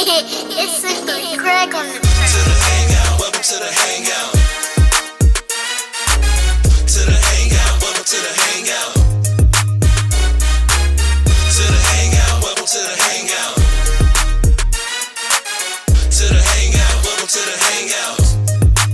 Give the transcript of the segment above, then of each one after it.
It's simply Craig on the To the hangout, welcome to the hangout. To the hangout, welcome to the hangout. To the hangout, welcome to the hangout. To the hangout, welcome to the hangout.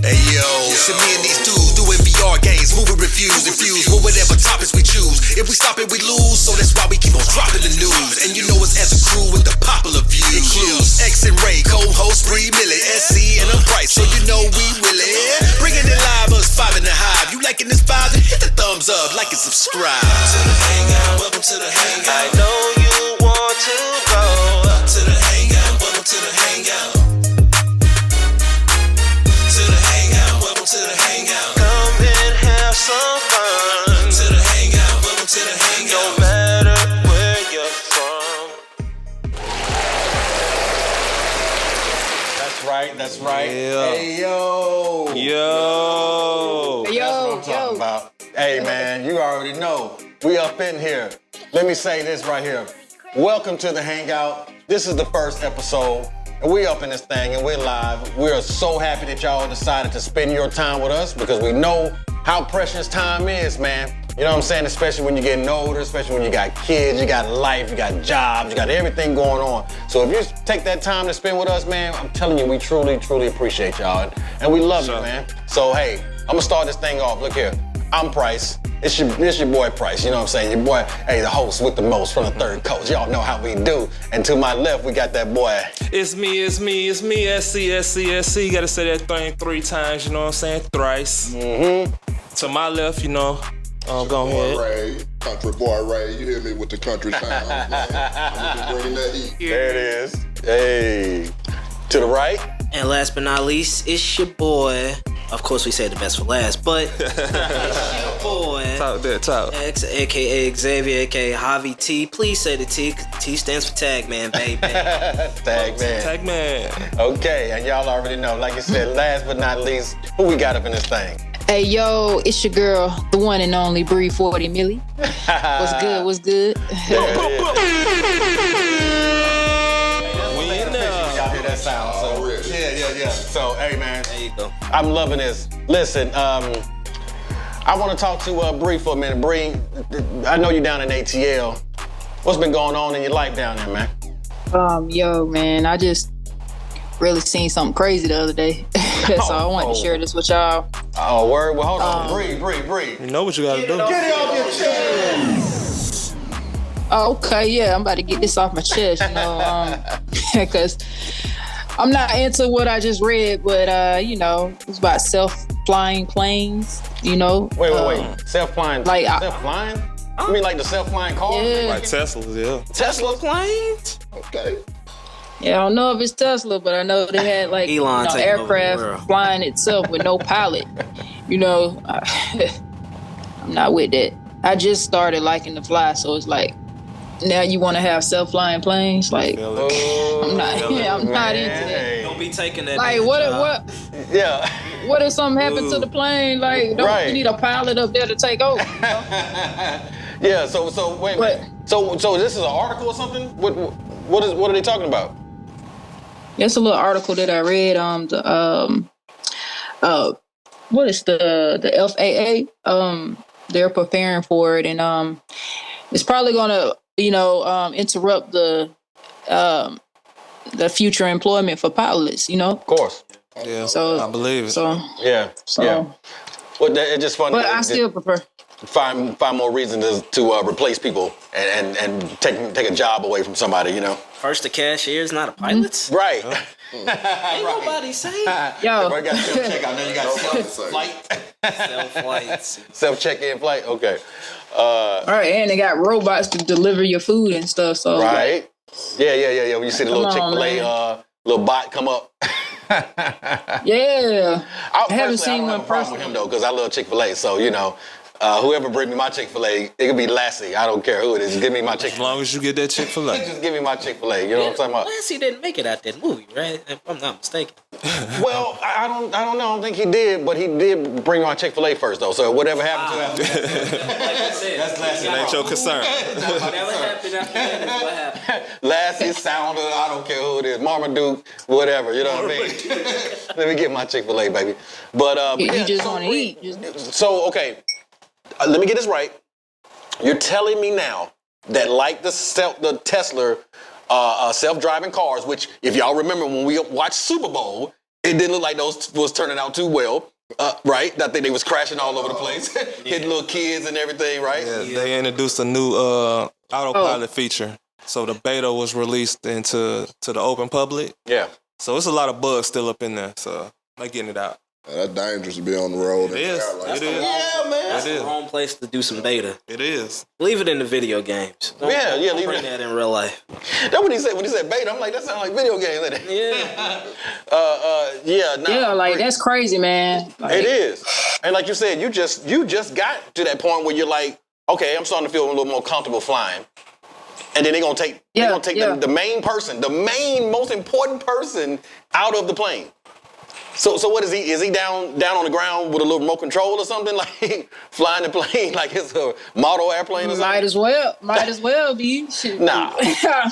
Hey yo, see me and these dudes doing VR games, moving reviews, infused with whatever topics we choose. If we stop it, we lose, so that's why we keep on dropping the news. And you know us as a crew with the popular views. Includes X and Ray, co-host Bree, Millie, SC, and I'm Bryce, so you know we really bringing it live, us 5 in the hive. You liking this vibe, then hit the thumbs up, like and subscribe. To the hangout, welcome to the hangout. I know you want to go. To the hangout, welcome to the hangout. To the hangout, welcome to the hangout. Come and have some fun. To the hangout, welcome to the hangout. No matter where you're from. That's right. Yeah. Hey, yo. Yo. That's what I'm talking about. Hey, man, you already know. We up in here. Let me say this right here. Welcome to the Hangout. This is the first episode, and we up in this thing, and we're live. We are so happy that y'all decided to spend your time with us because we know how precious time is, man. You know what I'm saying? Especially when you're getting older, especially when you got kids, you got life, you got jobs, you got everything going on. So if you take that time to spend with us, man, I'm telling you, we truly, truly appreciate y'all. And we love you, man. So, hey, I'm gonna start this thing off. Look here. I'm Price. It's your boy Price, you know what I'm saying? Your boy, hey, the host with the most from the third coast. Y'all know how we do. And to my left, we got that boy. It's me, SC. Gotta say that thing 3 times, you know what I'm saying? Thrice. To my left, you know, go ahead. Ray, country boy Ray, you hear me with the country sound, man. I'm gonna be bringing that heat. There it is. Hey. To the right. And last but not least, it's your boy. Of course, we say the best for last, but it's your boy. Talk that talk. X, aka Xavier, aka Javi T. Please say the T. T stands for Tag Man, baby. Tag man. Tag man. Okay, and y'all already know, like I said, last but not least, who we got up in this thing? Hey, yo, it's your girl, the one and only Bree 40 Millie. What's good? What's good? There it is. We in there. Y'all hear that sound? So, yeah. So, hey, man. There you go. I'm loving this. Listen, I want to talk to Bree for a minute. Bree, I know you're down in ATL. What's been going on in your life down there, man? Yo, man, I just really seen something crazy the other day. So I wanted to share this with y'all. Oh, word? Well, hold on. Bree. You know what you gotta do. Get it off your chest. Oh, okay, yeah, I'm about to get this off my chest, you know, because I'm not into what I just read, but, you know, it's about self-flying planes, you know. Wait. Self-flying? Like, self-flying? You mean like the self-flying cars? Yeah. Like Teslas, yeah. Tesla planes? Okay. Yeah, I don't know if it's Tesla, but I know they had like Elon taking over the aircraft world. flying itself with no pilot. You know, I'm not with that. I just started liking to fly, so it's like now you want to have self-flying planes. Like I'm not into that. Don't be taking that. Like what? Yeah. What if something happened to the plane? Like don't Right. you need a pilot up there to take over? You know? Yeah, so wait a minute. So this is an article or something? What are they talking about? It's a little article that I read. What is the FAA? They're preparing for it, and it's probably gonna, interrupt the future employment for pilots. You know. Of course. Yeah, So I believe it. So Yeah. Well, it's just funny. but I still prefer. Find more reasons to replace people and take a job away from somebody, you know. First, the cashier is not a pilot. Right. Ain't nobody saying Yo. Everybody got self-check out there. You got self-flight. self-flights. Self-check-in flight. Okay. All right, and they got robots to deliver your food and stuff. So Right. Yeah. When you see the little Come on, Chick-fil-A little bot come up. Yeah. I personally, haven't seen I don't one have a problem with him though, because I love Chick-fil-A. So whoever bring me my Chick-fil-A, it could be Lassie. I don't care who it is. Just give me my As Chick-fil-A. long as you get that Chick-fil-A. Just give me my Chick-fil-A. You know what I'm talking about? Lassie didn't make it out that movie, right? If I'm not mistaken. Well, I don't know. I don't think he did, but he did bring my Chick-fil-A first, though. So whatever happened to him, That ain't your concern. Whatever happened after that is what happened. Lassie, Sounder, I don't care who it is, Marmaduke, whatever. You know what I mean? Let me get my Chick-fil-A, baby. But You yeah, just want to eat. So okay, let me get this right. You're telling me now that like the Tesla self-driving cars, which if y'all remember when we watched Super Bowl, it didn't look like those was turning out too well, right? I think they was crashing all over the place, hitting little kids and everything, right? Yeah, they introduced a new autopilot feature. So the beta was released into the open public. Yeah. So it's a lot of bugs still up in there. So they're getting it out. That's dangerous to be on the road. It is. It is. Yeah, man. That's It is. the wrong place to do some beta. It is. Leave it in the video games. Don't Leave bring it. that in real life. That's what he said when he said beta. I'm like, that sounds like video games, ain't it? Yeah. Yeah, like that's crazy, man. Like, It is. And like you said, you just got to that point where you're like, okay, I'm starting to feel a little more comfortable flying. And then they're gonna take the main person, the main most important person out of the plane. So what is he? Is he down on the ground with a little remote control or something, like flying the plane like it's a model airplane or something? Might as well be. Shit. Nah.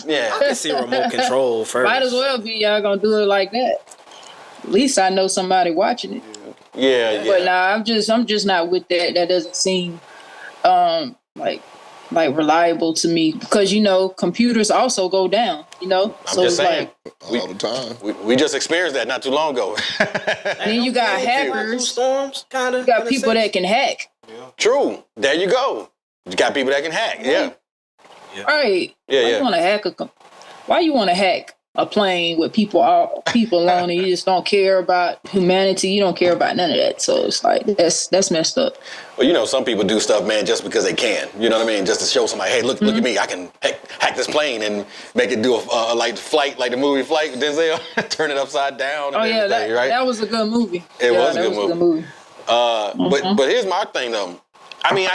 Yeah. I can see remote control first. Might as well be. Y'all gonna do it like that. At least I know somebody watching it. Yeah. But nah, I'm just not with that. That doesn't seem like reliable to me because computers also go down. I'm just saying. All the time. We just experienced that not too long ago. Then you got hackers. Storms, kind of. You got people that can hack. True. There you go. You got people that can hack. Yeah. Right. Yeah. Why you want to hack a plane with people on it? You just don't care about humanity. You don't care about none of that. So it's like that's messed up. Well, some people do stuff, man, just because they can. You know what I mean? Just to show somebody, hey, look at me. I can hack this plane and make it do a like the movie Flight with Denzel, turn it upside down. And everything, right? That was a good movie. It was a good movie. Mm-hmm. But here's my thing though. I mean,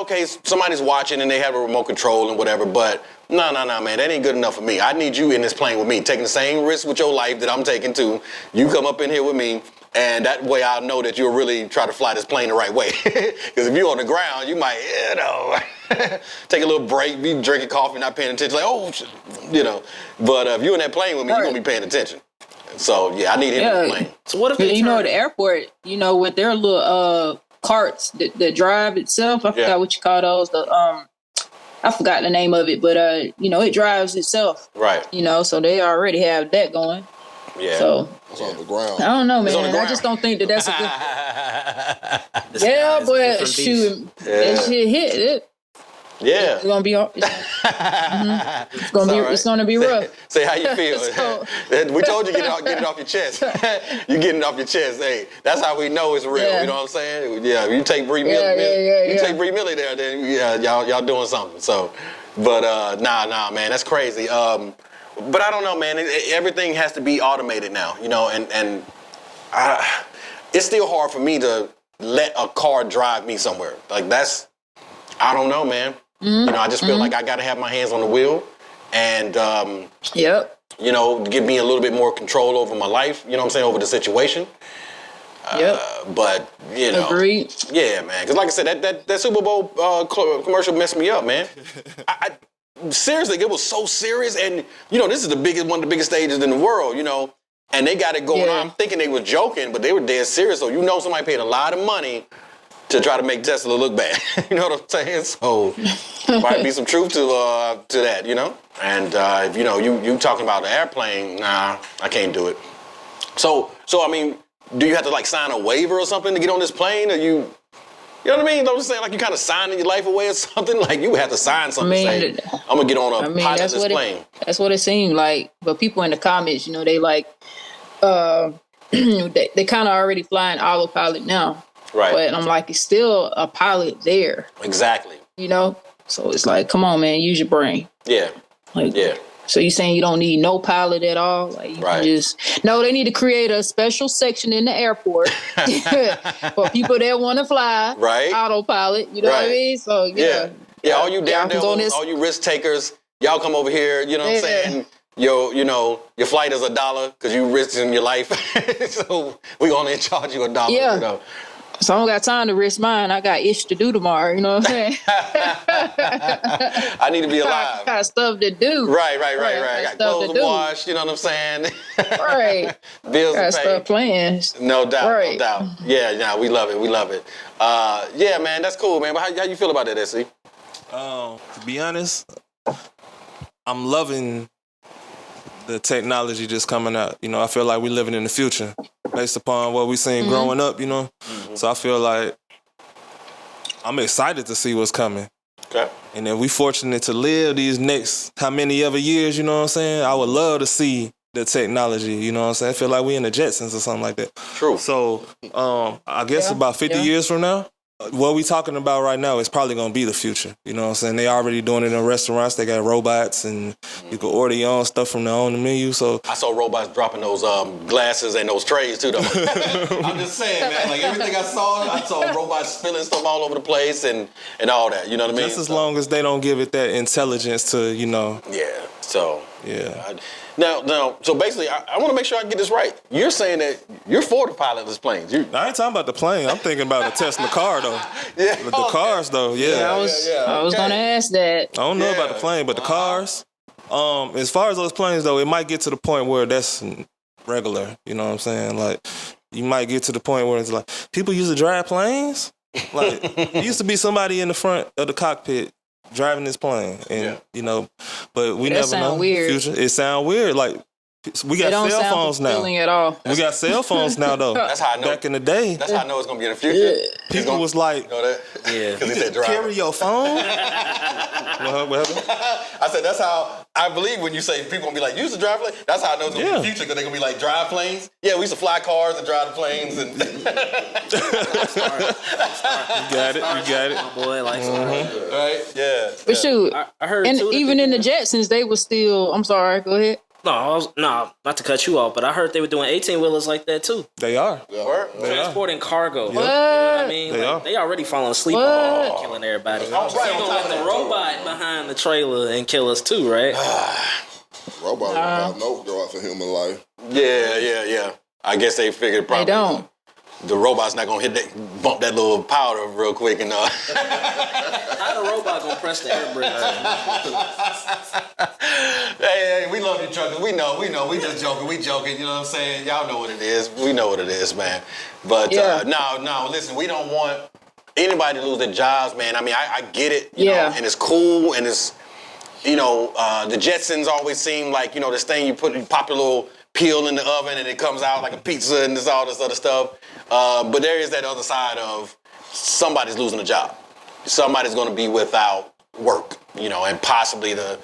okay, somebody's watching and they have a remote control and whatever, but no, man, that ain't good enough for me. I need you in this plane with me, taking the same risk with your life that I'm taking too. You come up in here with me, and that way I'll know that you'll really try to fly this plane the right way. Because if you're on the ground, you might, take a little break, be drinking coffee, not paying attention, like, But if you're in that plane with me, you're going to be paying attention. So, yeah, I need him in the plane. So what if they at the airport, with their little carts that drive itself. I forgot what you call those. I forgot the name of it, but it drives itself. Right. So they already have that going. Yeah. So It's on the ground. I don't know, man. I just don't think that's a good. Yeah, but shoot, that shit hit it. Yeah. It's gonna be. It's gonna be rough. Say how you feel. We told you get it off your chest. You getting it off your chest. Hey, that's how we know it's real. Yeah. You know what I'm saying? Yeah. You take Bree Millie. You take Bree Millie there, then y'all doing something. So, but nah, man, that's crazy. But I don't know, man. Everything has to be automated now. And it's still hard for me to let a car drive me somewhere. Like I don't know, man. I just feel like I got to have my hands on the wheel and, give me a little bit more control over my life, over the situation. But, Agreed. Yeah, man. Because like I said, that Super Bowl commercial messed me up, man. Seriously, it was so serious. And, this is one of the biggest stages in the world, and they got it going on. I'm thinking they were joking, but they were dead serious. So, somebody paid a lot of money to try to make Tesla look bad. You know what I'm saying? So might be some truth to that, And if you talking about the airplane, nah, I can't do it. So I mean, do you have to sign a waiver or something to get on this plane? Or you know what I mean? I'm just saying, you kind of signing your life away or something. Like you have to sign something saying, I'm gonna get on a pilot this plane. That's what it seemed like. But people in the comments, they they kind of already flying autopilot now. Right. But I'm like, it's still a pilot there. Exactly. So it's like, come on, man, use your brain. Yeah. Yeah. So you're saying you don't need no pilot at all? Like you can no, they need to create a special section in the airport for people that want to fly autopilot. You know what I mean? So yeah, all you daredevils, all you risk takers, y'all come over here. You know what I'm saying? your flight is $1 because you risking your life. So we only charge you $1. Yeah. You know? So I don't got time to risk mine. I got ish to do tomorrow. You know what I'm saying? I need to be alive. I got stuff to do. Right. I I got clothes to wash. You know what I'm saying? Right. Bills Got to pay. stuff plans. No doubt, Right. no doubt. Yeah, we love it. Yeah, man, that's cool, man. But how you feel about that, SC? To be honest, I'm loving the technology just coming out. You know, I feel like we're living in the future based upon what we seen growing up, you know? So I feel like I'm excited to see what's coming. Okay. And if we fortunate to live these next how many ever years, you know what I'm saying? I would love to see the technology, you know what I'm saying? I feel like we in the Jetsons or something like that. True. So I guess about 50 years from now, what we talking about right now is probably going to be the future. You know what I'm saying? They already doing it in restaurants. They got robots and you can order your own stuff from their own menu. So I saw robots dropping those glasses and those trays too, though. I'm just saying, man. Like everything I saw robots spilling stuff all over the place and all that. You know what I mean? just as long as they don't give it that intelligence to, you know. Yeah. So. Yeah. Now, so basically, I want to make sure I get this right. You're saying that you're for the pilotless planes. I ain't talking about the plane. I'm thinking about the Tesla car, though. Yeah. The cars, though, yeah. I was gonna ask that. I don't know about the plane, but the cars. As far as those planes, though, it might get to the point where that's regular. You know what I'm saying? Like, you might get to the point where it's like, people used to drive planes? Like, there used to be somebody in the front of the cockpit driving this plane, and you know, but we never know. Weird. Future, it sound weird. Like we got cell phones now. At all. We got cell phones now, though. That's how I know. Back in the day, That's how I know it's gonna be in the future. people was like, You know that? Yeah. Because he said drive. carry your phone. What happened? I said that's how I believe when you say people gonna be like, you used to drive planes. That's how I know it's gonna be the future because they're gonna be like drive planes. Yeah, we used to fly cars and drive the planes and. You got it. My boy, like, Right? Yeah. But shoot, I heard and too that even in the Jetsons, they were still. I'm sorry. Go ahead. No, not to cut you off, but I heard they were doing 18-wheelers like that too. They are. Transporting cargo. What? You know what I mean? They are. They already falling asleep What? on killing everybody. Right, So you gonna let the robot behind the trailer and kill us too, right? Robots don't have no regard for human life. Yeah. I guess they figured probably They don't. the robot's not gonna bump that little powder real quick and How the robot gonna press the air brake? Hey, we love you truckers. We know. We just joking. We joking. You know what I'm saying? Y'all know what it is. We know what it is, man. But no. Listen, we don't want anybody to lose their jobs, man. I mean, I get it. You know, and it's cool, and it's the Jetsons always seem like this thing you pop your little peel in the oven and it comes out like a pizza and all this other stuff. But there is that other side of somebody's losing a job. Somebody's going to be without work, and possibly the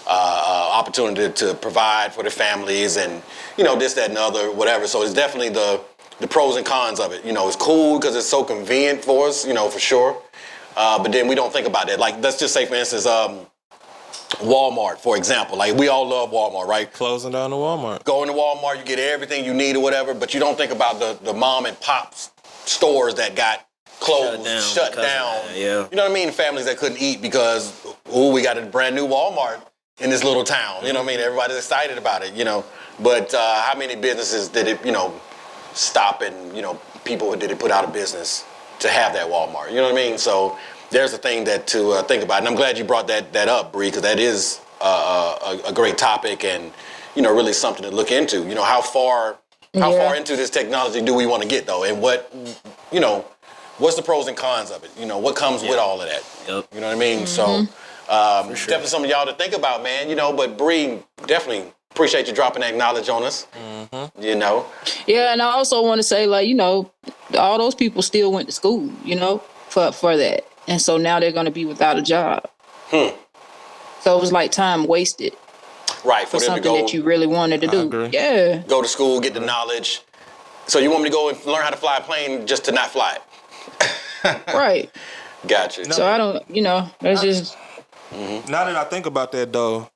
opportunity to provide for their families and, this, that, and the other, whatever. So it's definitely the pros and cons of it. It's cool because it's so convenient for us, for sure. But then we don't think about that. Like, let's just say, for instance, Walmart, for example. Like, we all love Walmart, right? Closing down the Walmart. Go into Walmart, you get everything you need or whatever, but you don't think about the mom and pop stores that got closed, shut down. Yeah. You know what I mean? Families that couldn't eat because, we got a brand new Walmart in this little town. You know what I mean? Everybody's excited about it, But how many businesses did it, stop and, people did it put out of business to have that Walmart? You know what I mean? So there's a thing that to think about. And I'm glad you brought that up, Bree, because that is a great topic and, really something to look into. How far into this technology do we want to get, though? And what, what's the pros and cons of it? What comes with all of that? Yep. You know what I mean? So definitely some of y'all to think about, man. But Bree, definitely appreciate you dropping that knowledge on us. Yeah, and I also want to say, like, all those people still went to school, for that. And so now they're going to be without a job. So it was like time wasted. Right, for them something to go, that you really wanted to do. Agree. Yeah. Go to school, get the knowledge. So you want me to go and learn how to fly a plane just to not fly it? Right. Gotcha. So I don't, that's just... Now that I think about that, though,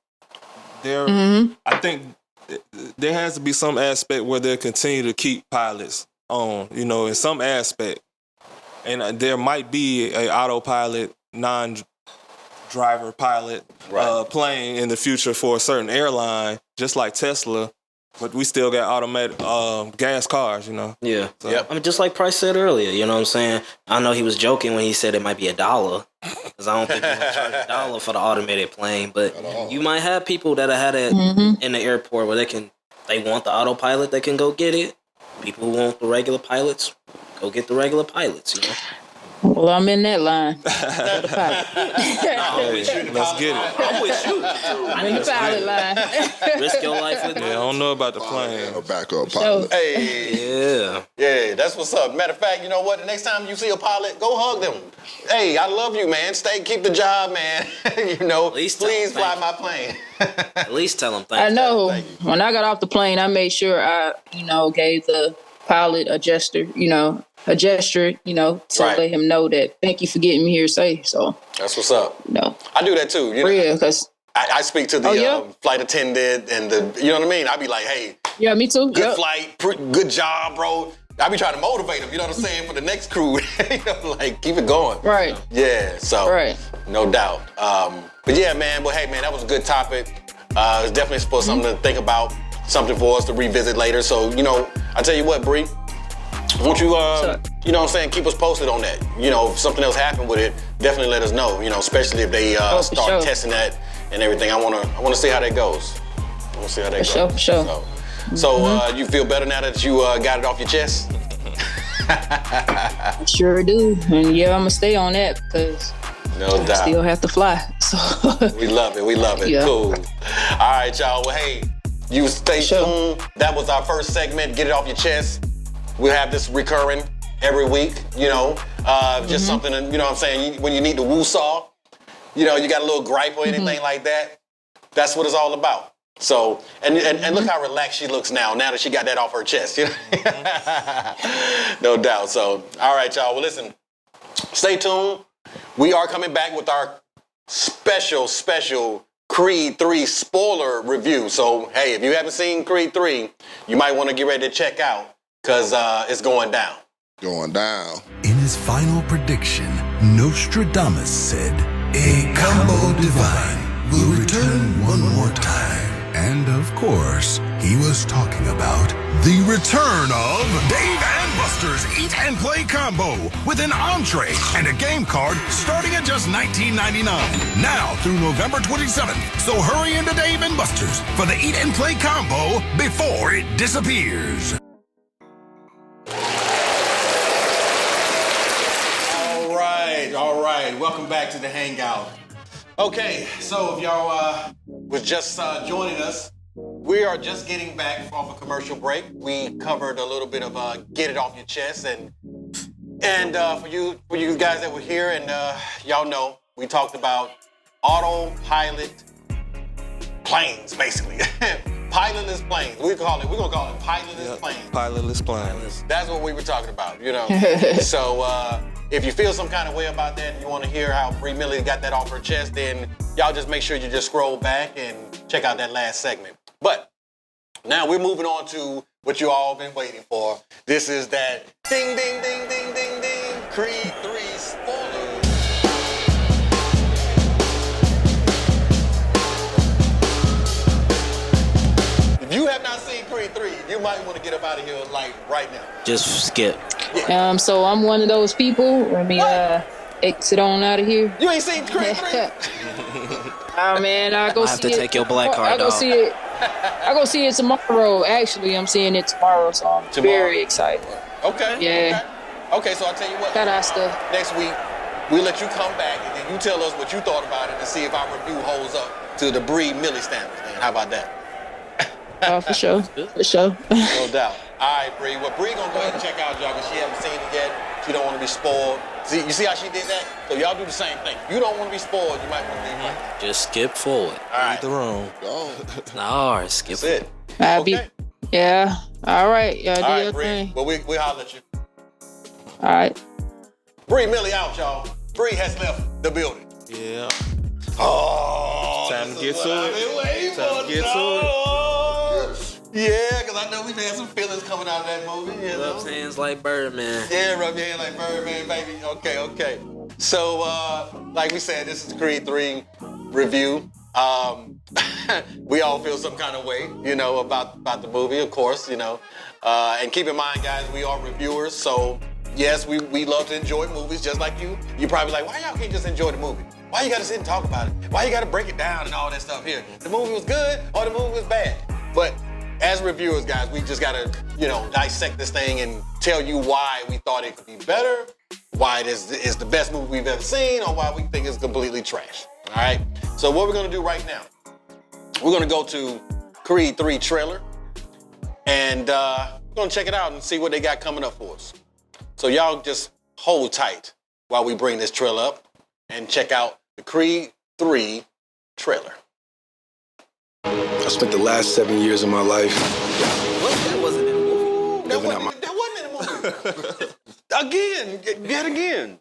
I think there has to be some aspect where they'll continue to keep pilots on, in some aspect. And there might be a autopilot, non-driver pilot plane in the future for a certain airline just like Tesla, but we still got automatic gas cars, you know. Yeah. So, I mean, just like Price said earlier, you know what I'm saying? I know he was joking when he said it might be $1, because I don't think he's gonna charge $1 for the automated plane. But you might have people that have had it in the airport where they want the autopilot, they can go get it. People who want the regular pilots, go get the regular pilots, you know? Well, I'm in that line. hey, let's get it. I'm with you. I'm in the pilot line. Risk your life with Yeah, I don't know about the plane. And a backup pilot. Hey, yeah, that's what's up. Matter of fact, you know what? The next time you see a pilot, go hug them. Hey, I love you, man. Keep the job, man. You know, please fly my plane. At least tell them thank I you. know. When I got off the plane, I made sure I, gave the pilot a gesture, to let him know that thank you for getting me here safe. So that's what's up. I do that too. Real, because I speak to the flight attendant and you know what I mean? I be like, hey, yeah, me too. Good flight, good job, bro. I be trying to motivate them, you know what I'm saying, for the next crew. Like keep it going. Right. Yeah, so no doubt. But yeah, man, hey man, that was a good topic. It's definitely for something to think about, something for us to revisit later. So, I tell you what, Bree, won't you, keep us posted on that. If something else happened with it, definitely let us know, especially if they start testing that and everything. I wanna see how that goes. I wanna see how that goes. For sure. So you feel better now that you got it off your chest? I sure do. And yeah, I'm gonna stay on that because no doubt. I still have to fly. So we love it. Yeah. Cool. All right, y'all. Well, hey, you stay tuned. That was our first segment. Get it off your chest. We'll have this recurring every week. Just something. You know what I'm saying? When you need to woo-saw, you got a little gripe or anything like that. That's what it's all about. So, and look how relaxed she looks now that she got that off her chest. No doubt. So, all right, y'all. Well, listen, stay tuned. We are coming back with our special Creed 3 spoiler review. So, hey, if you haven't seen Creed 3, you might want to get ready to check out because it's going down. Going down. In his final prediction, Nostradamus said, "A combo divine will return one more time." And of course, he was talking about the return of Dave and Buster's Eat and Play Combo with an entree and a game card starting at just $19.99. Now through November 27th. So hurry into Dave and Buster's for the Eat and Play Combo before it disappears. All right. Welcome back to the Hangout. Okay, so if y'all was just joining us, we are just getting back off a commercial break. We covered a little bit of get it off your chest, and for you guys that were here, and y'all know we talked about autopilot planes, basically. Pilotless planes. We're gonna call it pilotless planes. Pilotless planes. That's what we were talking about, So if you feel some kind of way about that and you want to hear how Bree Millie got that off her chest, then y'all just make sure you just scroll back and check out that last segment. But now we're moving on to what you all been waiting for. This is that ding, ding, ding, ding, ding, ding, Creed 3 spoiler. If you have not seen Creed 3, you might want to get up out of here like right now. Just skip. Yeah. So I'm one of those people. Let me exit on out of here. You ain't seen Creed 3? Oh man, I go see it. I have to take your black card. I go see it. I go see it tomorrow. Actually, I'm seeing it tomorrow, so I'm very excited. Okay. Yeah. Okay, so I'll tell you what. Next week, we'll let you come back and then you tell us what you thought about it and see if our review holds up to the Bree Millie standards. Then how about that? For sure. For sure. No doubt. All right, Bree. Well, Bree gonna go ahead and check out y'all because she haven't seen it yet. She don't want to be spoiled. See, you see how she did that? So y'all do the same thing. You don't want to be spoiled. You might want to be right. Just skip forward. All right. The room. Go. No, skip That's forward. it. Okay. Yeah. All right. Y'all do All right, your Bree. thing. Well, we holler at you. All right. Bree Millie out, y'all. Bree has left the building. Yeah. Oh, Time to get to it. Time to get to it. Yeah, because I know we've had some feelings coming out of that movie. You know? Rubs hands like Birdman. Yeah, rub your hand like Birdman, baby. Okay. So, like we said, this is the Creed 3 review. we all feel some kind of way, you know, about the movie, of course, you know. And keep in mind, guys, we are reviewers, so yes, we love to enjoy movies just like you. You're probably like, why y'all can't just enjoy the movie? Why you gotta sit and talk about it? Why you gotta break it down and all that stuff here? The movie was good or the movie was bad. But as reviewers, guys, we just gotta, you know, dissect this thing and tell you why we thought it could be better, why it is the best movie we've ever seen, or why we think it's completely trash. All right? So what we're gonna do right now, we're gonna go to Creed 3 trailer, and we're gonna check it out and see what they got coming up for us. So y'all just hold tight while we bring this trailer up and check out the Creed 3 trailer. I spent the last 7 years of my life What? That wasn't in the movie. That wasn't in the movie. Again, yet again.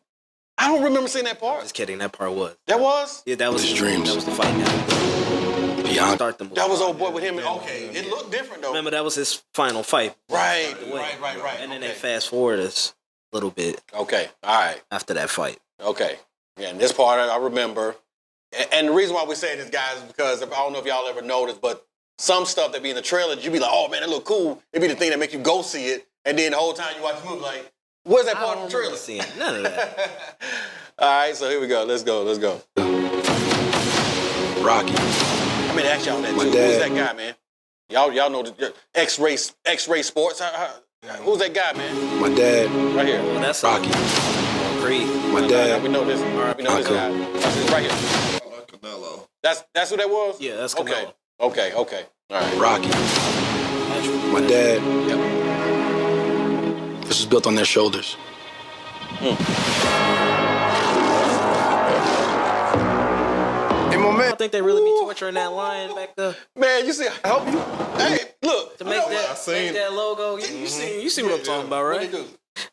I don't remember seeing that part. Just kidding. That part was. That was? Yeah, that was His dreams. That was the fight. Now. beyond. Start the movie. That was old boy with him. Okay, it looked different though. Remember, that was his final fight. Right. And then they fast forward us a little bit Okay, all right. after that fight. Okay. Yeah, and this part I remember. And the reason why we're saying this, guys, is because I don't know if y'all ever noticed, but some stuff that be in the trailer, you be like, oh man, that look cool. It be the thing that make you go see it, and then the whole time you watch the movie, like, where's that part of the trailer? Seeing none of that. All right, so here we go. Let's go. Rocky. I mean, ask y'all that My too. dad. Who's that guy, man? Y'all know the X-ray sports. Who's that guy, man? My dad. Right here. Well, that's Rocky. Creed. My dad. We know this. We know this Uncle. guy. That's it right here. Canelo. That's who that was? Yeah, that's Okay. Canelo. Okay. All right. Rocky. My dad. Yep. This was built on their shoulders. I think they really be torturing that lion back there Man, you see, I help you. Hey, look. to make that logo. You see what I'm talking about, What right? they do?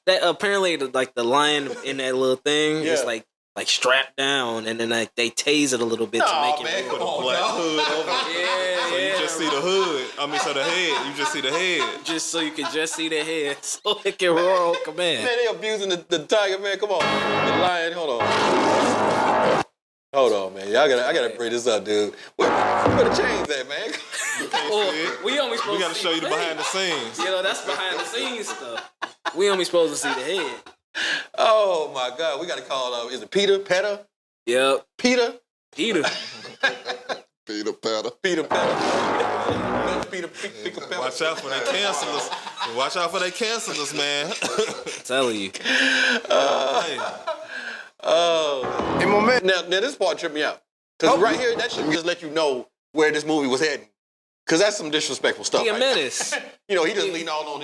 That apparently the lion in that little thing is Yeah. like strapped down, and then they tase it a little bit to make it. man, Put come a on, black dog. hood over it. Yeah, So you just see the hood. I mean, so the head. You just see the head. just so you can just see the head, so it can roar on command. Man, they abusing the tiger, man. Come on. The lion, Hold on, man. I gotta bring this up, dude. Where the chains at, man? We only supposed We got to to show you the face. behind the scenes. You know, that's behind the scenes stuff. We only supposed to see the head. Oh my God, we gotta call. Is it Peter? Yep. Peter? Peter. Peter Petter. Peter Petter. Peter Petter. Watch out for they cancel us. Watch out for they cancel us, man. Telling you. Hey. In moment. Now this part tripped me out. Because right here, that should just let you know where this movie was heading. Because that's some disrespectful stuff. He a right menace. there. You know, he just leaned all on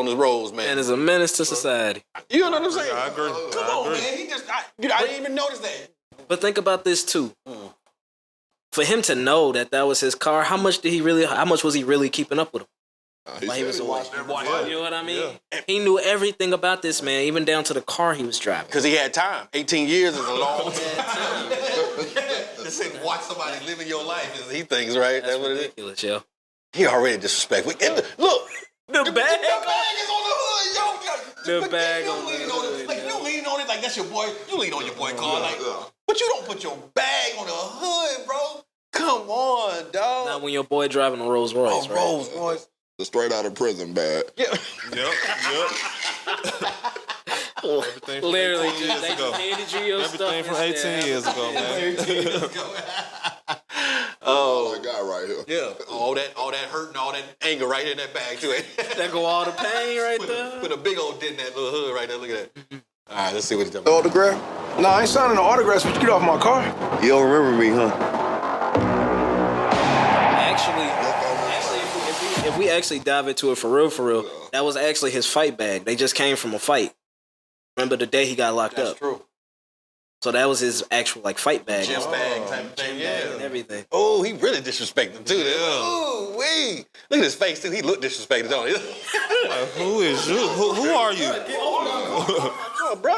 his roles, man. And is a menace to society. You know what I'm saying? I agree. Come I on, agree. man. I didn't even notice that. But think about this too. For him to know that was his car, how much was he really keeping up with him? While he was watching, you know what I mean? Yeah. He knew everything about this man, even down to the car he was driving. Because he had time. 18 years is a long time. To sit and watch somebody living your life is he thinks, right? That's what it is. Ridiculous, yo. He already disrespectful. And look. The bag. The bag is on the hood, yo. The bag you on the lean hood, it. Like, yo. you lean on it like that's your boy. You lean on your boy car. Like, but you don't put your bag on the hood, bro. Come on, dog. Not when your boy driving a Rolls Royce, right? Rolls Royce. The straight out of prison bag. Yeah. Yep. Everything from Literally, 18 years they ago. just handed you your stuff. Everything from 18 years ago, man. Oh, That guy right here. yeah. All that hurt and all that anger right in that bag too. That go all the pain right there. Put a big old dent in that little hood right there. Look at that. All right, let's see what he's talking about. Autograph? Nah, I ain't signing no autographs, but you get off my car. You don't remember me, huh? If we actually dive into it for real, that was actually his fight bag. They just came from a fight. Remember the day he got locked That's up? true. So that was his actual fight bag. Gym bag type of thing, yeah. And everything. Oh, he really disrespected him too. Ooh, wee. Look at his face too. He looked disrespected, don't he? Like, who is you? Who are you? Oh, bro.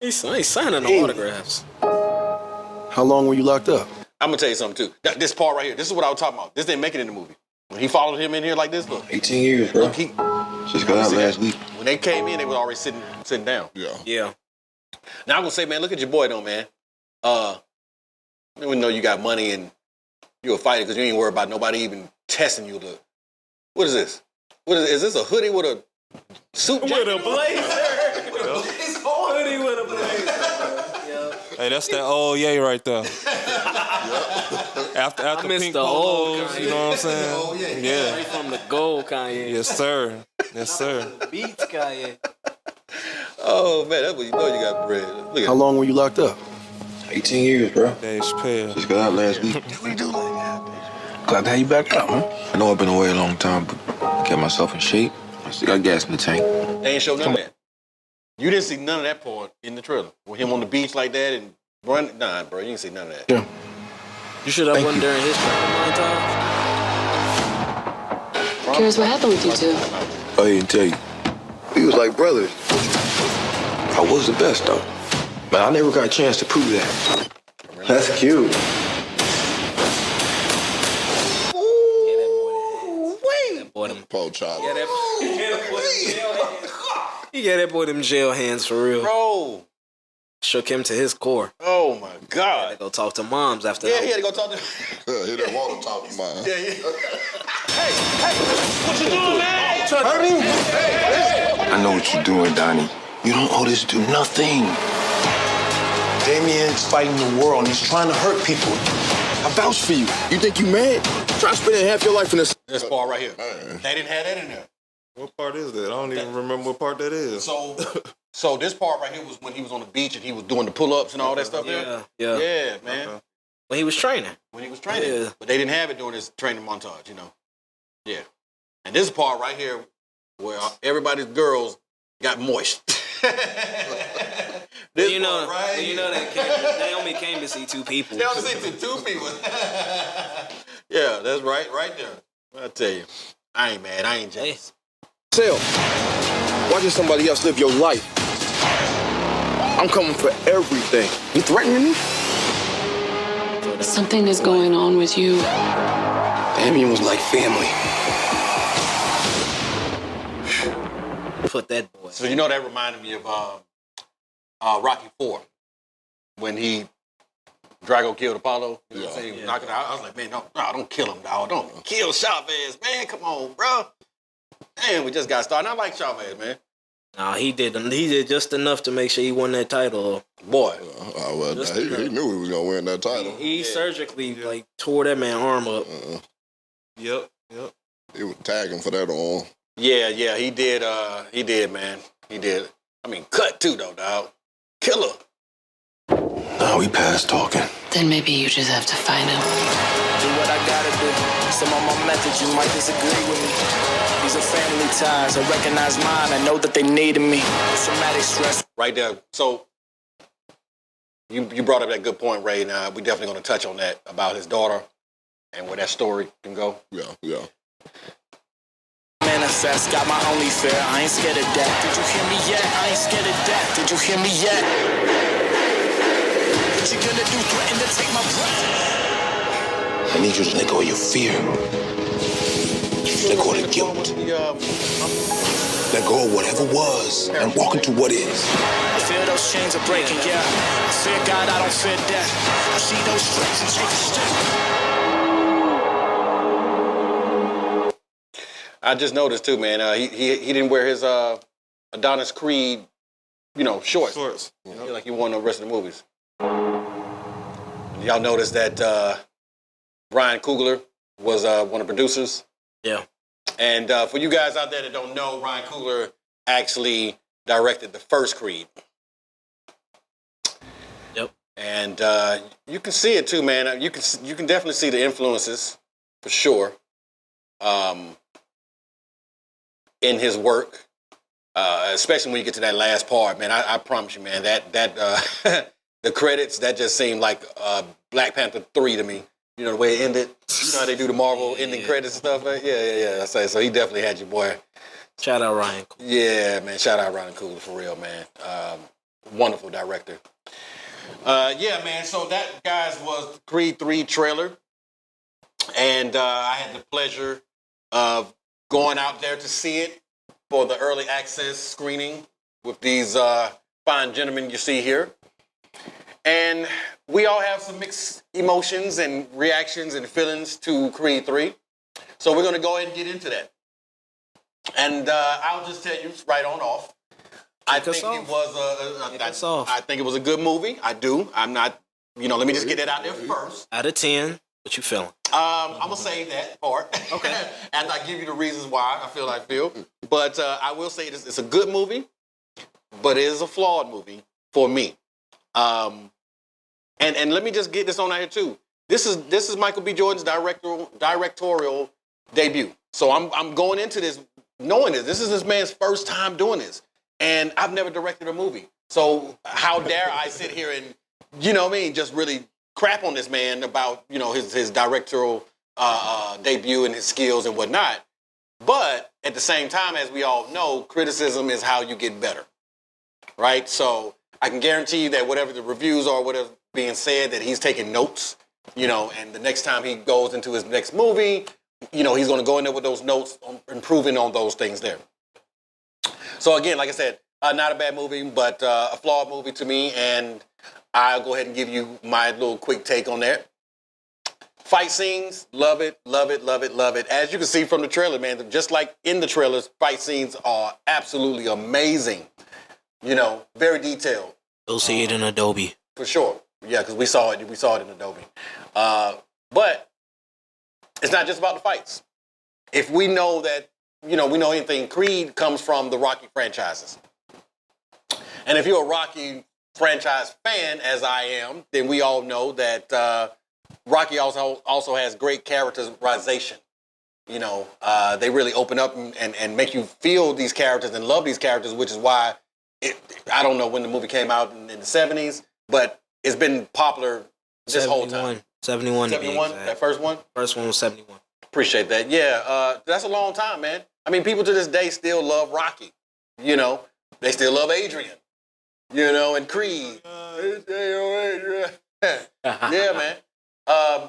He's signing no autographs. How long were you locked up? I'm gonna tell you something too. This part right here. This is what I was talking about. This didn't make it in the movie. When he followed him in here like this, look. 18 years, bro. Look, Just got out last week. When they came in, they were already sitting down. Yeah. Now I'm gonna say, man, look at your boy though, man. We know you got money and You a fighter because you ain't worried about nobody even testing you. What is this? Is this a hoodie with a suit with jacket a on? blazer? It's hoodie with a blazer. Hey, that's that old yay right there. After miss pink the old polos, Kanye. you know what I'm saying? Oh, yeah. Yeah. Straight from the gold Kanye. Yes, sir. Yes, sir. Beats Kanye. Oh man, that's what you know you got bread. Look at How long were you locked up? 18 years, bro. Dave Chappelle. Just got out last week. what you do like that? Glad to have you back out, man. I know I've been away a long time, but I kept myself in shape. I still got gas in the tank. They ain't show none of that. You didn't see none of that part in the trailer. With him on the beach like that and run. Nah, bro, you didn't see none of that. Yeah. You should have won during his training montage. Curious what happened with you two? I didn't tell you. We was like brothers. I was the best, though. But I never got a chance to prove that. That's cute. That boy them. Poor child. Yeah, that boy them jail hands. He got that boy them jail hands for real. Bro. Shook him to his core. Oh my Had to God. go talk to moms after Yeah, that. he had to go talk to. He didn't want to talk to mine. Yeah, yeah. I know what you're doing, Donnie. You don't owe this dude nothing. Damien's fighting the world and he's trying to hurt people. I vouch for you. You think you mad? Try spending half your life in this. This part right here. They didn't have that in there. What part is that? I don't even remember what part that is. So this part right here was when he was on the beach and he was doing the pull-ups and all that stuff there. Yeah. Yeah, man. Okay. When he was training. When he was training. Yeah. But they didn't have it during his training montage, you know. Yeah. And this part right here where everybody's girls got moist. This You know, part right you know they only came to see two people. They only see two people. Yeah, that's right there. I tell you, I ain't mad. I ain't jealous. Sell. Watching somebody else live your life. I'm coming for everything. You threatening me? Something is going on with you. Damien was like family. Put that boy. So you know that reminded me of Rocky IV when Drago killed Apollo. You know what I'm saying? He was knocking out. I was like, man, no, don't kill him, dog. Don't kill Chavez, man. Come on, bro. Damn, we just got started. I like Chavez, man. Nah, he did just enough to make sure he won that title. Boy. Well, he knew he was going to win that title. He surgically tore that man's arm up. Yep. He was tagging for that arm. Yeah, he did. He did, man. He did. I mean, cut too, though, dog. Killer. Now we past talking. Then maybe you just have to fight him. Do what I gotta do. Some of my methods you might disagree with me. These are family ties. I recognize mine. I know that they needed me. Traumatic stress. Right there. So you brought up that good point, Ray. Now we definitely going to touch on that about his daughter and where that story can go. Yeah. Manifest, got my only fear. I ain't scared of death. Did you hear me yet? I ain't scared of death. Did you hear me yet? What you gonna do? Threaten to take my breath? I need you to let go of your fear. Let go of the guilt. Let go of whatever was and walk into what is. I feel those chains are breaking, yeah. I fear God, I don't fear death. I see those stripes and take a step. I just noticed too, man. He didn't wear his Adonis Creed, shorts. Like he won the rest of the movies. Y'all noticed that Ryan Coogler was one of the producers. Yeah. And for you guys out there that don't know, Ryan Coogler actually directed the first Creed. Yep. And you can see it too, man. You can definitely see the influences for sure. In his work, especially when you get to that last part, man. I promise you, man, that the credits, that just seemed like Black Panther 3 to me. You know, the way it ended. You know how they do the Marvel ending credits and stuff? Right? Yeah. I say so. He definitely had your boy. Shout out Ryan Coogler. Yeah, man. Shout out Ryan Coogler for real, man. Wonderful director. Yeah, man. So that, guys, was the Creed 3 trailer. And I had the pleasure of going out there to see it for the early access screening with these fine gentlemen you see here. And we all have some mixed emotions and reactions and feelings to Creed 3. So we're going to go ahead and get into that. And I'll just tell you right on off. I think it was a good movie. I do. I'm not, let me just get that out there first. Out of 10, what you feeling? I'm going to say that part. Okay. After I give you the reasons why I feel. But I will say it's a good movie, but it is a flawed movie for me. And let me just get this on out here too. This is Michael B. Jordan's directorial debut. So I'm going into this knowing this. This is this man's first time doing this. And I've never directed a movie. So how dare I sit here and, just really crap on this man about, his directorial debut and his skills and whatnot. But at the same time, as we all know, criticism is how you get better, right? So I can guarantee you that whatever the reviews are, whatever's being said, that he's taking notes, and the next time he goes into his next movie, he's going to go in there with those notes, improving on those things there. So again, like I said, not a bad movie, but a flawed movie to me, and I'll go ahead and give you my little quick take on that. Fight scenes, love it, love it, love it, love it. As you can see from the trailer, man, just like in the trailers, fight scenes are absolutely amazing. Very detailed. You'll see it in Adobe. For sure. Yeah, because we saw it in Adobe. But it's not just about the fights. If we know that, we know anything, Creed comes from the Rocky franchises. And if you're a Rocky franchise fan, as I am, then we all know that Rocky also has great characterization. They really open up and make you feel these characters and love these characters, which is why I don't know when the movie came out in the 70s, but it's been popular this whole time. 71. 71, that first one? First one was 71. Appreciate that. Yeah, that's a long time, man. I mean, people to this day still love Rocky. They still love Adrian. And Creed. Yeah, man.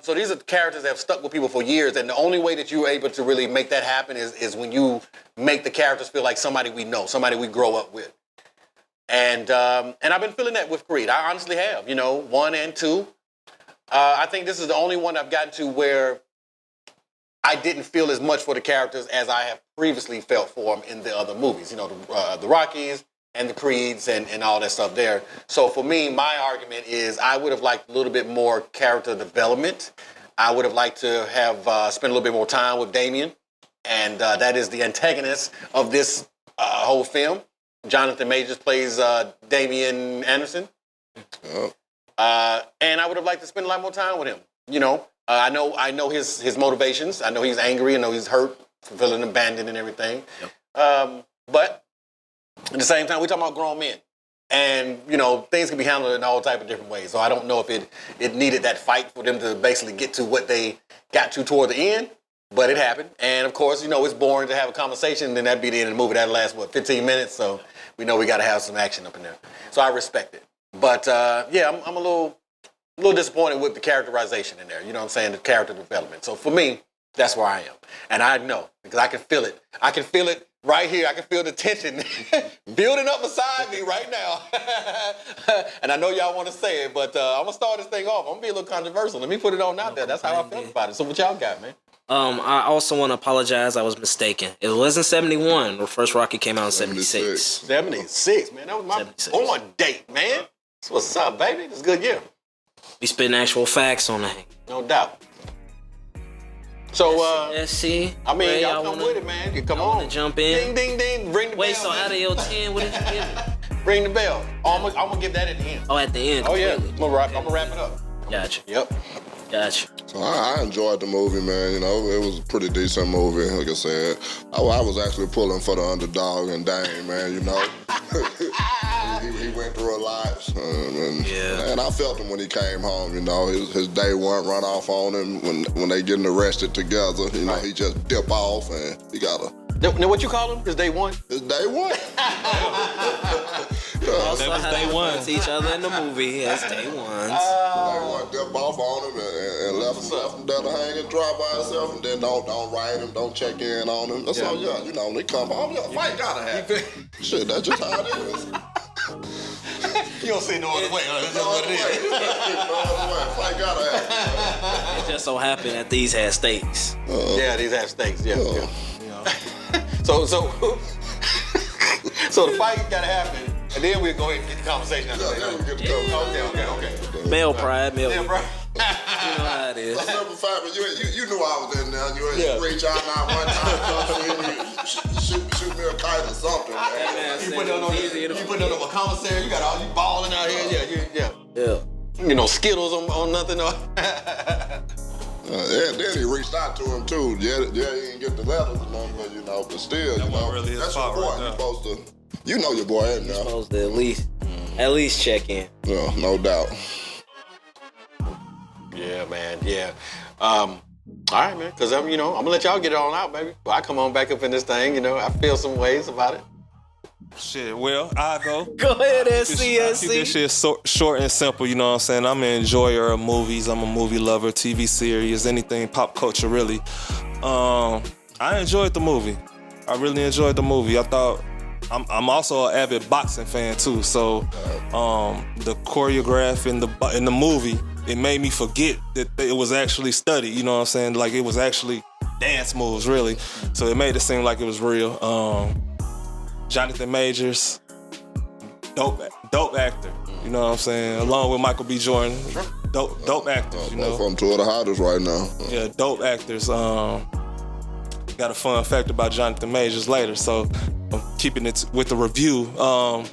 So these are characters that have stuck with people for years, and the only way that you're able to really make that happen is when you make the characters feel like somebody we know, somebody we grow up with. And I've been feeling that with Creed. I honestly have, 1 and 2. I think this is the only one I've gotten to where I didn't feel as much for the characters as I have previously felt for them in the other movies, the Rockies and the Creeds and all that stuff there. So for me, my argument is I would have liked a little bit more character development. I would have liked to have spent a little bit more time with Damien, and that is the antagonist of this whole film. Jonathan Majors plays Damian Anderson. Oh. And I would have liked to spend a lot more time with him. I know his motivations. I know he's angry. I know he's hurt, feeling abandoned and everything. Yep. But at the same time, we're talking about grown men. And, things can be handled in all type of different ways. So I don't know if it needed that fight for them to basically get to what they got to toward the end. But it happened. And, of course, it's boring to have a conversation, and then that'd be the end of the movie. That'd last, 15 minutes? So we know we got to have some action up in there. So I respect it. But, yeah, I'm a little disappointed with the characterization in there. You know what I'm saying? The character development. So for me, that's where I am. And I know, because I can feel it. I can feel it right here. I can feel the tension building up beside me right now. And I know y'all want to say it, but I'm going to start this thing off. I'm going to be a little controversial. Let me put it on out there. That's how I feel about it. So what y'all got, man? I also want to apologize. I was mistaken. It wasn't 71. The first Rocky came out in 76. 76, man. That was my born date, man. That's what's up, baby. It's a good year. We spitting actual facts on that. No doubt. So, let's see. I mean, y'all come with it, man. You come on. Jump in. Ding, ding, ding. Ring the bell. Wait, so out of your 10, what did you give it? Ring the bell. I'm going to give that at the end. Oh, at the end. Oh, yeah. I'm going to wrap it up. Gotcha. Yep. Gotcha. So I enjoyed the movie, man. It was a pretty decent movie. Like I said, I was actually pulling for the underdog and Dame, man. He went through a lot, and I felt him when he came home. His day one run off on him when they getting arrested together. He just dip off and he got a. Now, what you call him? His day one? His day one. Also had day one to each other in the movie as day ones. Day one dip off on him and left him there to hang and dry by himself, and then don't write him, don't check in on him. That's all. They come home. Fight gotta happen. Shit, that's just how it is. You don't see no other way. That's just what it is. No other way. Fight gotta happen. It just so happened that these had stakes. Yeah, these have stakes. Yeah. So the fight gotta happen, and then we'll go ahead and get the conversation out of Then we there. get the conversation. Okay. Male pride, male. Yeah, bro. You know how it is. Number 5, but you knew I was in there. You ain't reach out now one time, shoot me a kite or something. Man. You put on a commissary. You got all you balling out here. Yeah. You know, Skittles on nothing. Then he reached out to him too. Yeah, he didn't get the letters or nothing, but but still, really that's your boy. right You're supposed to, you know your boy ain't now. Supposed to at least check in. Yeah, no doubt. Yeah, man. Yeah. All right, man. Because I'm gonna let y'all get it on out, baby. Well, I come on back up in this thing. I feel some ways about it. Shit, well, I'll go. Go ahead, I keep this shit short and simple, you know what I'm saying? I'm an enjoyer of movies. I'm a movie lover, TV series, anything pop culture, really. I enjoyed the movie. I really enjoyed the movie. I thought I'm also an avid boxing fan too, so the choreograph in the movie, it made me forget that it was actually studied, you know what I'm saying? Like it was actually dance moves, really. So it made it seem like it was real. Jonathan Majors, dope actor, you know what I'm saying? Along with Michael B. Jordan, dope actors, you know. Both of them two of the hottest right now. Yeah, dope actors. Got a fun fact about Jonathan Majors later, so I'm keeping it with the review. I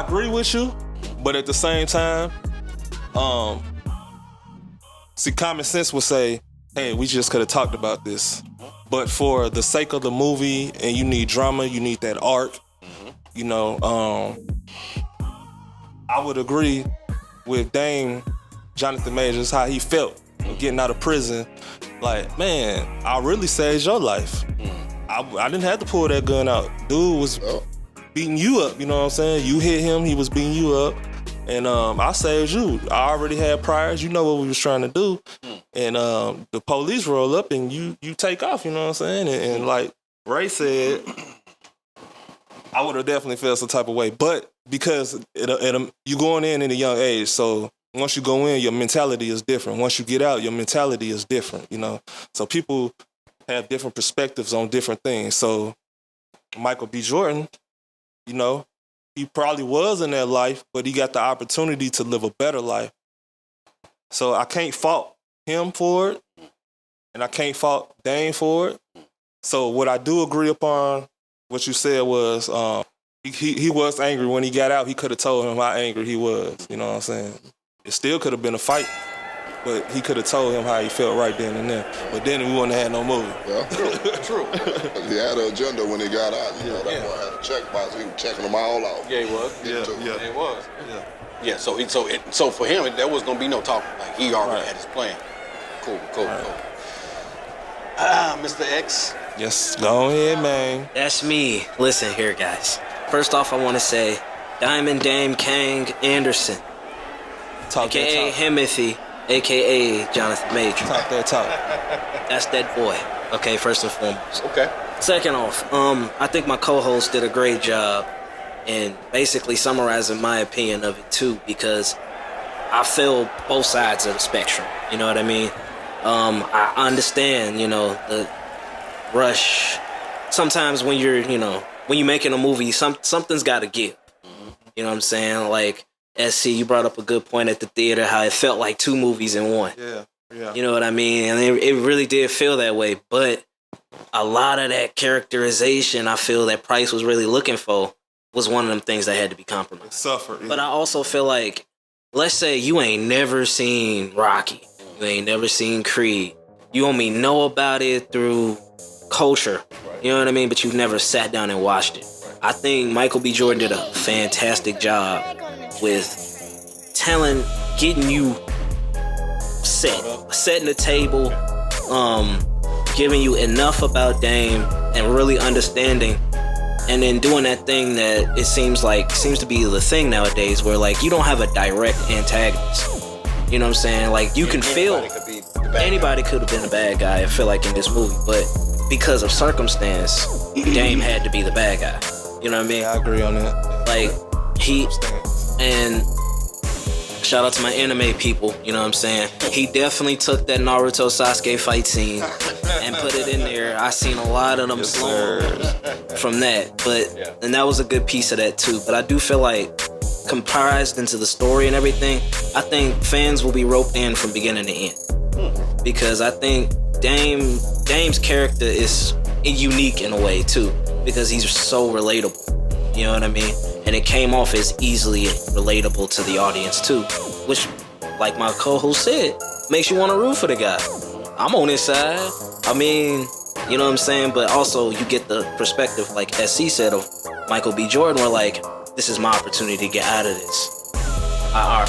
agree with you, but at the same time, see, common sense would say, hey, we just could have talked about this. But for the sake of the movie, and you need drama, you need that arc, I would agree with Dame Jonathan Majors, how he felt getting out of prison. Like, man, I really saved your life. I didn't have to pull that gun out. Dude was beating you up, you know what I'm saying? You hit him, he was beating you up. And I saved you. I already had priors. You know what we was trying to do. And the police roll up and you take off, you know what I'm saying? And like Ray said, I would have definitely felt some type of way. But because you going in a young age, so once you go in, your mentality is different. Once you get out, your mentality is different, So people have different perspectives on different things. So Michael B. Jordan, he probably was in that life, but he got the opportunity to live a better life. So I can't fault him for it, and I can't fault Dane for it. So what I do agree upon, what you said was, he was angry when he got out. He could have told him how angry he was, you know what I'm saying? It still could have been a fight, but he could have told him how he felt right then and there. But then we wouldn't have had no movie. Yeah, true. He had an agenda when he got out. That boy had a check box. He was checking them all out. Yeah, he was. Yeah, he was. Yeah. So for him, there was gonna be no talking. Like he already had his plan. Cool. Mr. X. Yes, go ahead, man. That's me. Listen here, guys. First off, I want to say Diamond Dame Kang Anderson, a.k.a. Himothy, a.k.a. Jonathan Major. Talk that talk. That's that boy. Okay, first and foremost. Okay. Second off, I think my co-host did a great job in basically summarizing my opinion of it too, because I feel both sides of the spectrum. You know what I mean? I understand, the rush. Sometimes when you're, when you're making a movie, something's got to give. You know what I'm saying? Like, SC, you brought up a good point at the theater, how it felt like two movies in one. Yeah. You know what I mean? And it really did feel that way. But a lot of that characterization I feel that Price was really looking for was one of them things that had to be compromised. Suffered. But I also feel like, let's say you ain't never seen Rocky. You ain't never seen Creed. You only know about it through culture. You know what I mean? But you've never sat down and watched it. I think Michael B. Jordan did a fantastic job with getting you setting the table, giving you enough about Dame and really understanding, and then doing that thing that it seems to be the thing nowadays, where like you don't have a direct antagonist. You know what I'm saying? Like you can feel anybody could have been a bad guy, I feel like, in this movie, but because of circumstance, Dame had to be the bad guy. You know what I mean? I agree on that. Like And shout out to my anime people, you know what I'm saying? He definitely took that Naruto Sasuke fight scene and put it in there. I seen a lot of them slow from that, and that was a good piece of that too. But I do feel like comprised into the story and everything, I think fans will be roped in from beginning to end. Because I think Dame's character is unique in a way too, because he's so relatable. You know what I mean? And it came off as easily relatable to the audience too, which, like my co-host said, makes you want to root for the guy. I'm on his side. I mean, you know what I'm saying? But also you get the perspective, like SC said, of Michael B. Jordan, where like, this is my opportunity to get out of this.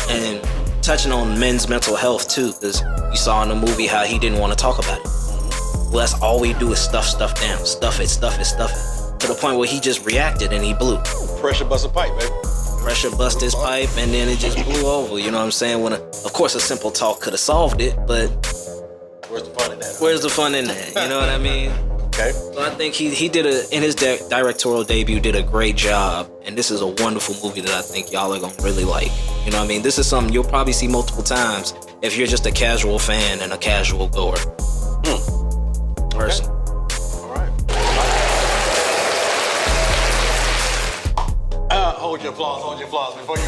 And touching on men's mental health too, because you saw in the movie how he didn't want to talk about it. Well, that's all we do is stuff down, stuff it. To the point where he just reacted and he blew. Pressure bust a pipe, baby. Pressure bust his pipe and then it just blew over. You know what I'm saying? When of course a simple talk could have solved it, but where's the fun in that? Where's the fun in that? You know what I mean? Okay. So I think he did in his directorial debut did a great job, and this is a wonderful movie that I think y'all are gonna really like. You know what I mean? This is something you'll probably see multiple times if you're just a casual fan and a casual goer. Person. Hold your applause before you.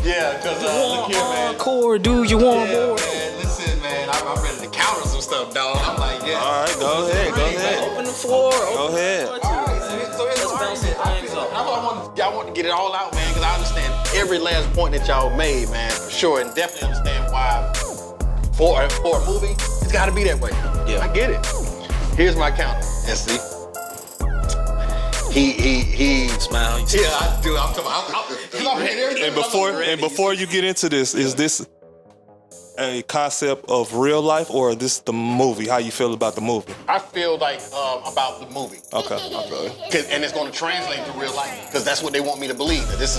Yeah, because look here, man. Encore, do you want more? Man, listen, man, I'm ready to counter some stuff, dog. I'm like, yeah. All right, go ahead. Open the floor. Go ahead. All right, so here's what I want to get it all out, man, because I understand every last point that y'all made, man, for sure, and definitely understand why for a movie, it's got to be that way. Yeah, I get it. Here's my counter, SC. He smile. Yeah, I do. I'm talking about. And before you get into this, is this a concept of real life or is this the movie? How you feel about the movie? I feel like about the movie. Okay. And it's going to translate to real life because that's what they want me to believe, that this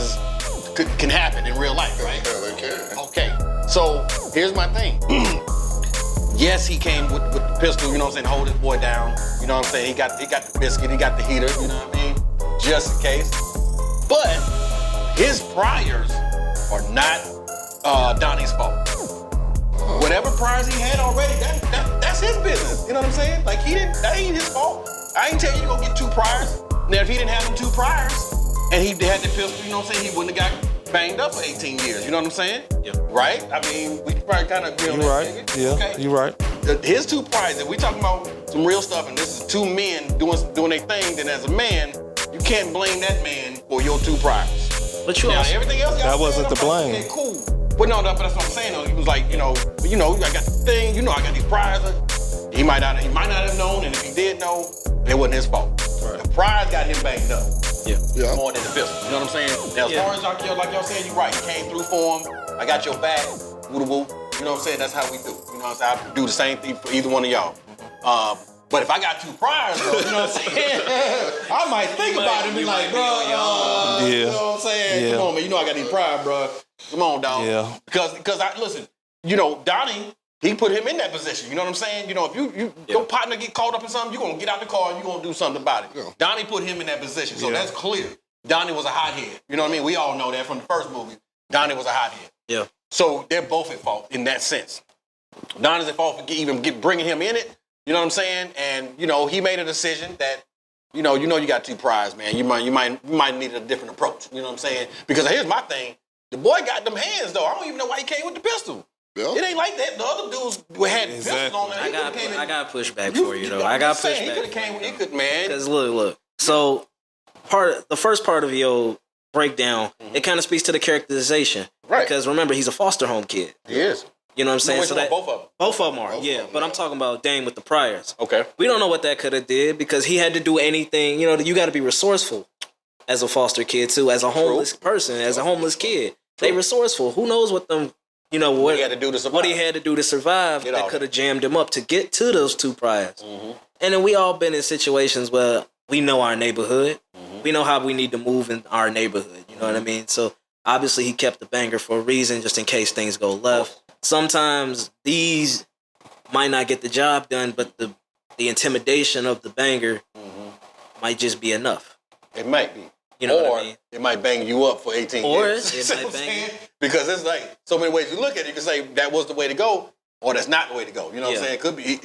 can happen in real life, right? Yeah, they can. Okay. So here's my thing. Yes, he came with the pistol, you know what I'm saying, hold his boy down. You know what I'm saying? He got the biscuit, he got the heater, you know what I mean? Just in case. But his priors are not Donnie's fault. Whatever priors he had already, that's his business. You know what I'm saying? Like that ain't his fault. I ain't tell you to go get 2 priors. Now if he didn't have them 2 priors and he had the pistol, you know what I'm saying, he wouldn't have got banged up for 18 years. You know what I'm saying? Yeah. Right? I mean, we probably kind of agree on that. Right. Nigga. Yeah. Okay. You right. His 2 priors, if we talking about some real stuff, and this is 2 men doing their thing, then as a man, you can't blame that man for your 2 priors. But you now, also, everything else that wasn't the blame. Okay, cool. But no, but that's what I'm saying though. He was like, I got the thing, I got these priors. He might not have known, and if he did know, it wasn't his fault. Right. The priors got him banged up. Yeah. More than the pistol. You know what I'm saying? Now, as far as like y'all said, you're right. He came through for him. I got your back. Woo-da-woo. You know what I'm saying? That's how we do. You know what I'm saying? I do the same thing for either one of y'all. But if I got 2 priors, though, you know what I'm saying? I might think about it and be like, bro, you know what I'm saying? Yeah. Come on, man. I got these priors, bro. Come on, dog. Yeah. Because listen, Donnie, he put him in that position. You know what I'm saying? If your partner get caught up in something, you're going to get out the car and you're going to do something about it. Yeah. Donnie put him in that position. So that's clear. Donnie was a hothead. You know what I mean? We all know that from the first movie. Donnie was a hothead. Yeah. So they're both at fault in that sense. Donnie's at fault for bringing him in it. You know what I'm saying? And, he made a decision that, you got 2 priors, man. You might need a different approach. You know what I'm saying? Because here's my thing. The boy got them hands, though. I don't even know why he came with the pistol. Yeah. It ain't like that. The other dudes had pistols on there. I got pushback for you, though. I got pushback. He could have came with it, man. Because look. So the first part of your breakdown, it kind of speaks to the characterization. Right. Because remember, he's a foster home kid. He is. You know what I'm saying? So both of them. Both of them are, But I'm talking about Dame with the priors. Okay. We don't know what that could have did because he had to do anything. You got to be resourceful as a foster kid too, as a homeless person, as a homeless kid. They resourceful. Who knows what them, what he had to do to survive. What he had to do to survive that could have jammed him up to get to those 2 priors. Mm-hmm. And then we all been in situations where we know our neighborhood. Mm-hmm. We know how we need to move in our neighborhood. You know what I mean? So obviously he kept the banger for a reason, just in case things go left. Sometimes these might not get the job done, but the intimidation of the banger might just be enough. It might be. You know or what I mean? it might bang you up for 18 Or years. it See might what I'm bang saying? Because it's like so many ways you look at it. You can say that was the way to go, or that's not the way to go. You know what I'm saying? It could be.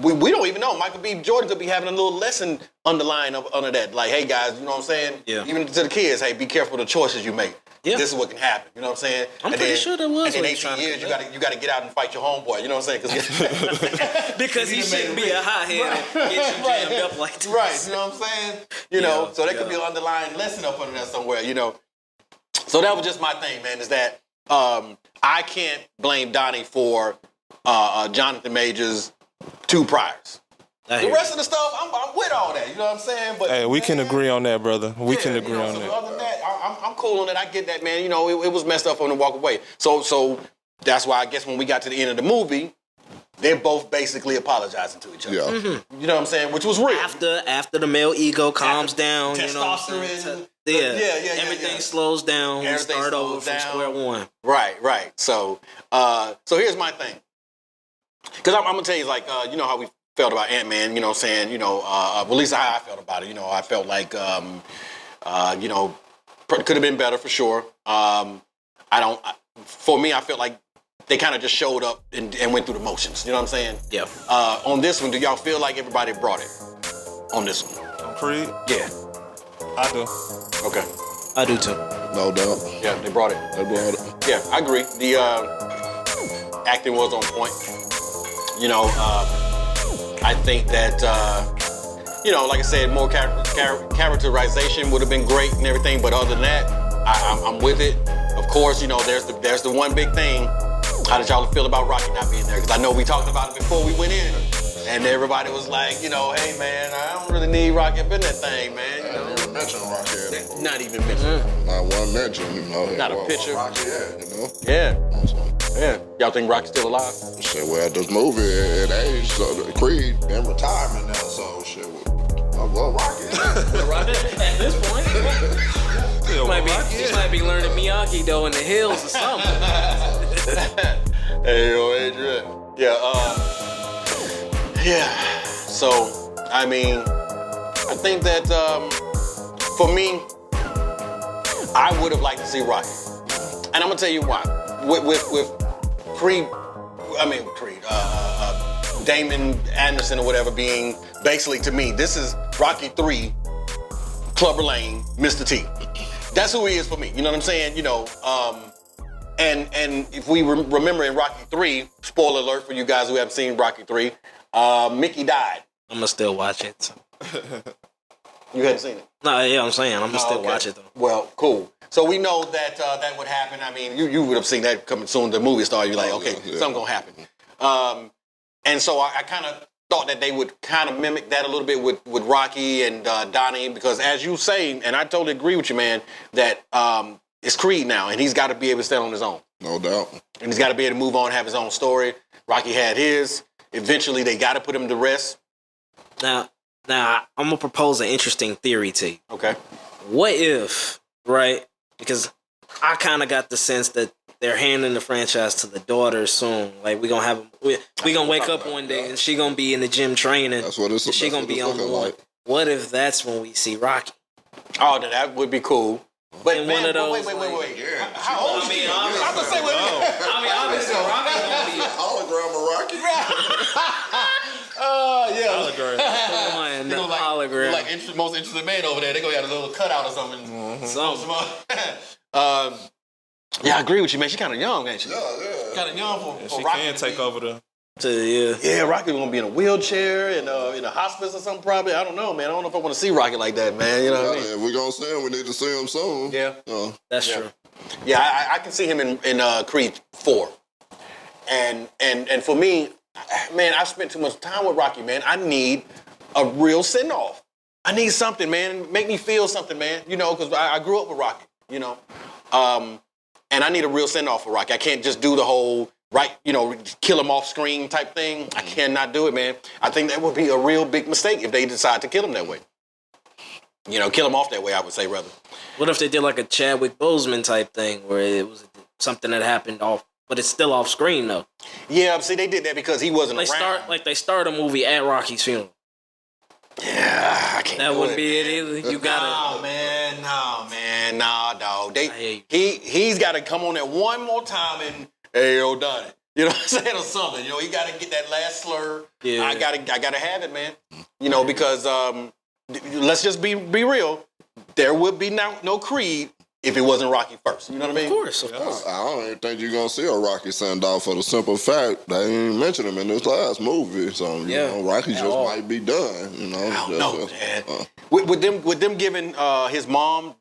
We don't even know. Michael B. Jordan could be having a little lesson underlying under that. Like, hey guys, you know what I'm saying? Yeah. Even to the kids, hey, be careful of the choices you make. Yeah. This is what can happen. You know what I'm saying? I'm pretty sure there was. And in 18 years, you got to get out and fight your homeboy. You know what I'm saying? Because he shouldn't be a hothead and get you jammed up like this. Right. You know what I'm saying? You know, so there could be an underlying lesson up under that somewhere. You know. So that was just my thing, man. Is that I can't blame Donnie for Jonathan Majors' 2 priors. The rest of the stuff, I'm with all that. You know what I'm saying? But hey, we can agree on that, brother. We can agree on so that. Other than that, I'm cool on it. I get that, man. You know, it was messed up for him to walk away. So that's why I guess when we got to the end of the movie, they're both basically apologizing to each other. Yeah. Mm-hmm. You know what I'm saying? Which was real. After the male ego calms down, you know what I'm saying? Yeah. Everything slows down. Everything start over slows from down. square one. Right. So here's my thing. Because I'm gonna tell you, like, you know how we felt about Ant-Man. You know what I'm saying? You know, at least how I felt about it. You know, I felt like, you know, could have been better for sure. For me, I felt like they kind of just showed up and went through the motions. You know what I'm saying? Yeah. On this one, do y'all feel like everybody brought it? On this one? Creed? Yeah. I do. Okay. I do too. No doubt. Yeah, they brought it. Yeah, I agree. The acting was on point. You know, I think that, you know, like I said, more characterization would have been great and everything. But other than that, I'm with it. Of course, you know, there's the one big thing. How did y'all feel about Rocky not being there? Because I know we talked about it before we went in. And everybody was like, you know, hey, man, I don't really need Rocky up in that thing, man. You know? I didn't even mention Rocky. Not even mention. Not one mention, you know. Not a picture. Rocky, you know. Yeah. Y'all think Rocky's still alive? Shit, well, this movie at age, so Creed in retirement now, so shit. Well, Rocky. At this point, he might be learning Miyagi though in the hills or something. Hey, yo, Adrian. Yeah. So, I mean, I think that for me, I would have liked to see Rocky, and I'm gonna tell you why. With Creed, Damon Anderson or whatever being basically, to me, this is Rocky 3, Clubber Lang, Mr. T. That's who he is for me. You know what I'm saying? You know, and if we remember in Rocky 3, spoiler alert for you guys who haven't seen Rocky 3, Mickey died. I'm gonna still watch it. You hadn't seen it? No, yeah, I'm saying I'm gonna still watch it though. Well, cool. So we know that that would happen. I mean, you would have seen that coming soon. The movie started. You're like, okay, something's gonna happen. And so I kind of thought that they would kind of mimic that a little bit with Rocky and Donnie, because as you say, and I totally agree with you, man, that it's Creed now, and he's got to be able to stand on his own. No doubt. And he's got to be able to move on and have his own story. Rocky had his. Eventually, they got to put him to rest. Now, I'm gonna propose an interesting theory to you. Okay. What if, right? Because I kind of got the sense that they're handing the franchise to the daughter soon. Like we gonna wake up one day and she gonna be in the gym training. That's what it's. She gonna be on one. Like. What if that's when we see Rocky? Oh, that would be cool. But and man, one of those. Wait. Yeah. How old is she? I'm gonna say, obviously, Rocky gonna be hologram of Rocky. Yeah. The hologram. Like most interesting man over there. They gonna have a little cutout or something. Yeah, I agree with you, man. She's kind of young, ain't she? Yeah. Kind of young for She Rocky. can take over the. Yeah, Rocky's gonna be in a wheelchair and in a hospice or something. Probably. I don't know, man. I don't know if I want to see Rocky like that, man. You know what I mean? If we're gonna see him, we need to see him soon. Yeah. That's true. Yeah, I can see him in Creed 4. And for me, man, I spent too much time with Rocky, man. I need a real send-off. I need something, man. Make me feel something, man. You know, because I grew up with Rocky, you know. And I need a real send-off for Rocky. I can't just do the whole, kill him off screen type thing. I cannot do it, man. I think that would be a real big mistake if they decide to kill him that way. You know, kill him off that way, I would say, rather. What if they did like a Chadwick Boseman type thing where it was something that happened off, but it's still off screen though? Yeah, see, they did that because he wasn't around. They start a movie at Rocky's funeral. Yeah, I can't. That wouldn't be it either. You gotta. No, man. nah, dog. He's got to come on there one more time and hey, yo, done it. You know what I'm saying, or something. You know, he got to get that last slur. Yeah. I gotta have it, man. You know, because let's just be real. There would be no Creed if it wasn't Rocky first. You know what I mean? Of course. I don't even think you're gonna see a Rocky send off for the simple fact they didn't mention him in this last movie. So you know, Rocky just might be done. You know, I don't know, man. With them giving his mom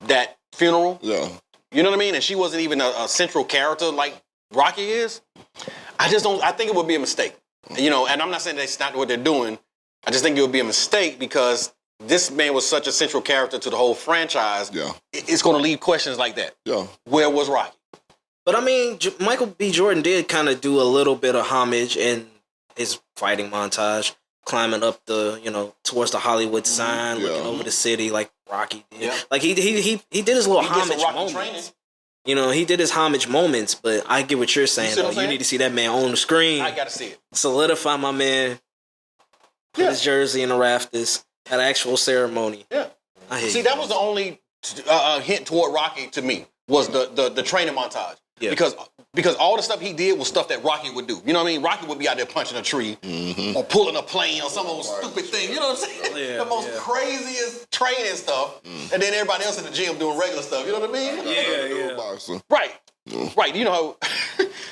that funeral. Yeah. You know what I mean? And she wasn't even a central character like Rocky is. I just don't. I think it would be a mistake. You know, and I'm not saying that's not what they're doing. I just think it would be a mistake because this man was such a central character to the whole franchise. Yeah. It's going to leave questions like that. Yeah. Where was Rocky? But I mean, Michael B. Jordan did kind of do a little bit of homage in his fighting montage, climbing up towards the Hollywood sign, looking over the city like Rocky did. Yeah. Like he did his little homage moments. Training. You know, he did his homage moments, but I get what you're saying, though. You need to see that man on the screen. I got to see it. Solidify my man. Put his jersey in the rafters. Had an actual ceremony. Yeah. See, that was the only hint toward Rocky to me, was the training montage. Yeah. Because all the stuff he did was stuff that Rocky would do. You know what I mean? Rocky would be out there punching a tree or pulling a plane or some old stupid thing. You know what I'm saying? Yeah, the most craziest training stuff. And then everybody else in the gym doing regular stuff. You know what I mean? Yeah. Right. Right. You know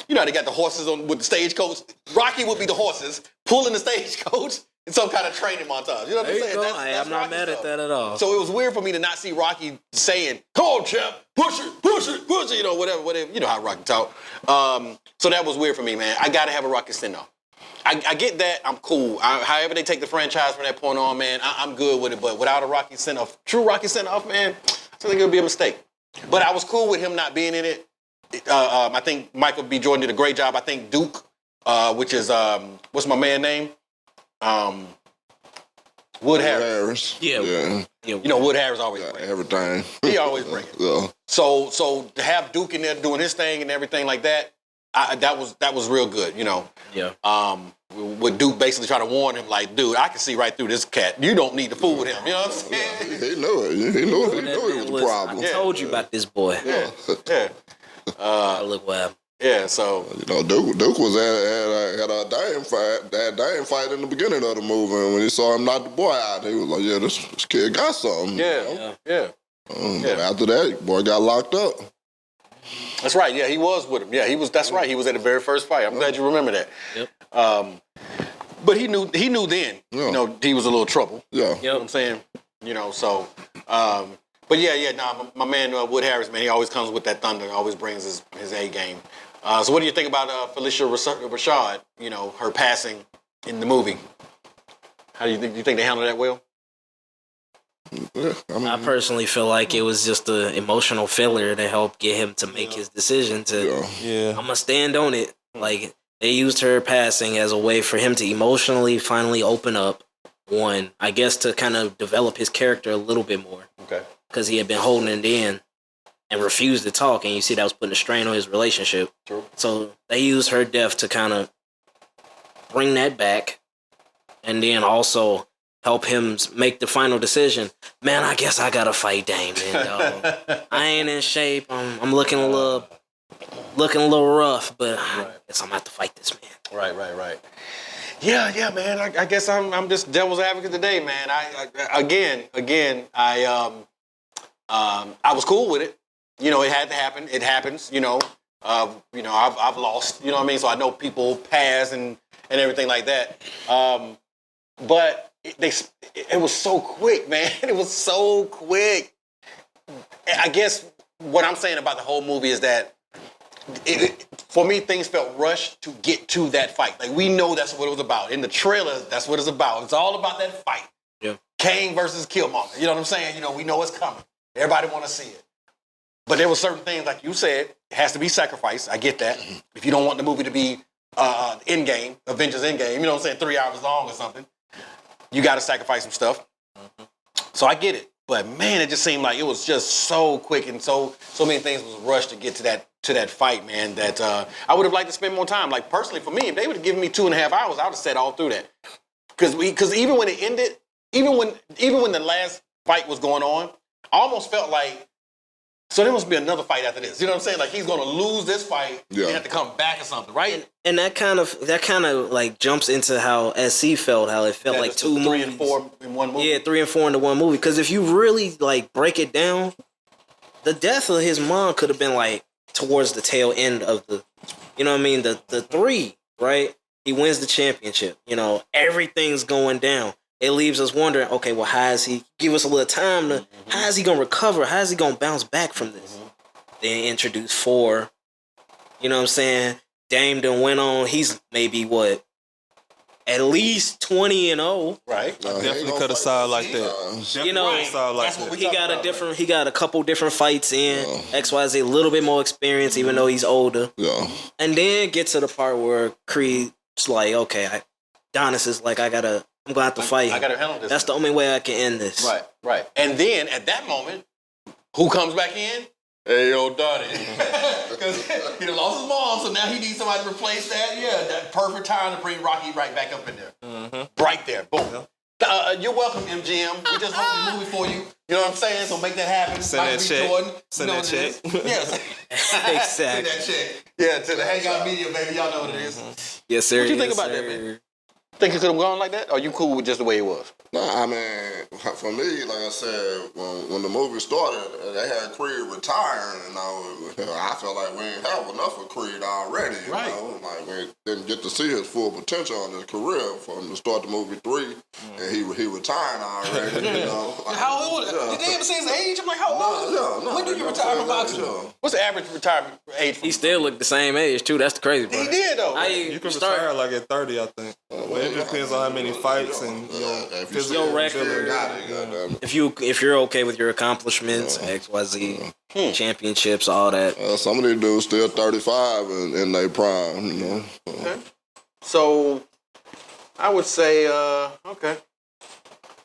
how they got the horses with the stagecoach? Rocky would be the horses pulling the stagecoach in some kind of training montage. You know what I'm saying? I'm not mad at that at all. So it was weird for me to not see Rocky saying, "Come on, champ, push it," you know, whatever. You know how Rocky talk. So that was weird for me, man. I got to have a Rocky send-off. I get that. I'm cool. However they take the franchise from that point on, man, I'm good with it. But without a Rocky send-off, true Rocky send-off, man, I think it would be a mistake. But I was cool with him not being in it. I think Michael B. Jordan did a great job. I think Duke, which is, what's my man's name? Wood Harris. Yeah. You know, Wood Harris always brings everything. He always brings it. Yeah. So to have Duke in there doing his thing and everything like that, that was real good, you know. Yeah. With Duke basically trying to warn him, like, dude, I can see right through this cat. You don't need to fool with him. You know what I'm saying? He knew it. He knew it was the problem. I told you about this boy. Yeah. Look what happened. Yeah, so Duke was had a damn fight in the beginning of the movie, and when he saw him knock the boy out, he was like, "Yeah, this kid got something." Yeah. After that, boy got locked up. That's right. Yeah, he was with him. Yeah, he was. That's right. He was at the very first fight. I'm glad you remember that. Yep. But he knew then. Yeah. You know, he was a little trouble. Yeah. You know what I'm saying? You know, so. But my man Wood Harris, man, he always comes with that thunder. Always brings his A game. So what do you think about Felicia Rashad? You know, her passing in the movie. How do you think? Do you think they handled that well? Yeah, I personally feel like it was just an emotional filler to help get him to make his decision to. Yeah. I'm gonna stand on it. Like they used her passing as a way for him to emotionally finally open up. One, I guess, to kind of develop his character a little bit more. Okay. Because he had been holding it in and refused to talk, and you see that was putting a strain on his relationship. True. So they used her death to kind of bring that back, and then also help him make the final decision. Man, I guess I gotta fight Damon, dog. I ain't in shape. I'm looking a little rough, but I guess I'm gonna have to fight this man. Right. Yeah, man. I guess I'm just devil's advocate today, man. I was cool with it. You know, it had to happen. It happens. You know, I've lost. You know what I mean? So I know people pass and everything like that. But it was so quick, man. It was so quick. I guess what I'm saying about the whole movie is that for me, things felt rushed to get to that fight. Like, we know that's what it was about. In the trailer, that's what it's about. It's all about that fight. Yeah. Kane versus Killmonger. You know what I'm saying? You know, we know it's coming. Everybody want to see it. But there were certain things, like you said, it has to be sacrificed. I get that. If you don't want the movie to be Endgame, Avengers Endgame, you know what I'm saying, 3 hours long or something, you got to sacrifice some stuff. So I get it. But man, it just seemed like it was just so quick, and so many things was rushed to get to that fight, man, that I would have liked to spend more time. Like, personally, for me, if they would have given me 2.5 hours, I would have sat all through that. Because even when it ended, even when the last fight was going on, I almost felt like So there must be another fight after this. You know what I'm saying? Like he's gonna lose this fight and have to come back or something, right? And that kind of like jumps into how SC felt, how it felt like 2 movies. 3 and 4 in one movie. Yeah, 3 and 4 into one movie. Because if you really like break it down, the death of his mom could have been like towards the tail end of the, you know what I mean? The 3, right? He wins the championship. You know, everything's going down. It leaves us wondering, okay, well, how is he? Give us a little time to. How is he gonna recover? How is he gonna bounce back from this? Then introduce 4. You know what I'm saying? Dame done went on. He's maybe what? At least 20-0. Right. Definitely could have saw it like that. You know, he got a couple different fights in. XYZ, a little bit more experience, even though he's older. Yeah. And then get to the part where Creed's like, okay, Adonis is like, I'm gonna have to fight. I gotta handle this. That's the only way I can end this. Right. And then at that moment, who comes back in? Hey, yo, Donnie. Because he lost his mom, so now he needs somebody to replace that. Yeah, that perfect time to bring Rocky right back up in there. Right there. Boom. You're welcome, MGM. We just wrote the movie for you. You know what I'm saying? So make that happen. Send that check. Jordan. Send that check. Yes. Exactly. Send that check. Yeah, to the Hangout Media, baby. Y'all know what it is. Yes, sir. What you think about that, man? Think it could have gone like that? Or you cool with just the way it was? Nah, I mean, for me, like I said, when the movie started, they had Creed retiring, and I felt like we didn't have enough of Creed already. You know? Like we didn't get to see his full potential in his career from the start of movie 3, and he retiring already. You know, like, how old? Did they ever say his age? I'm like, how old? When did you retire from boxing? What's the average retirement age? He still looked the same age too. That's the crazy part. He did though. You can retire like at 30, I think. It depends on how many fights and your record. If you're okay with your accomplishments, XYZ, championships, all that. Some of these dudes still 35 in their prime. You know. Okay. So I would say okay.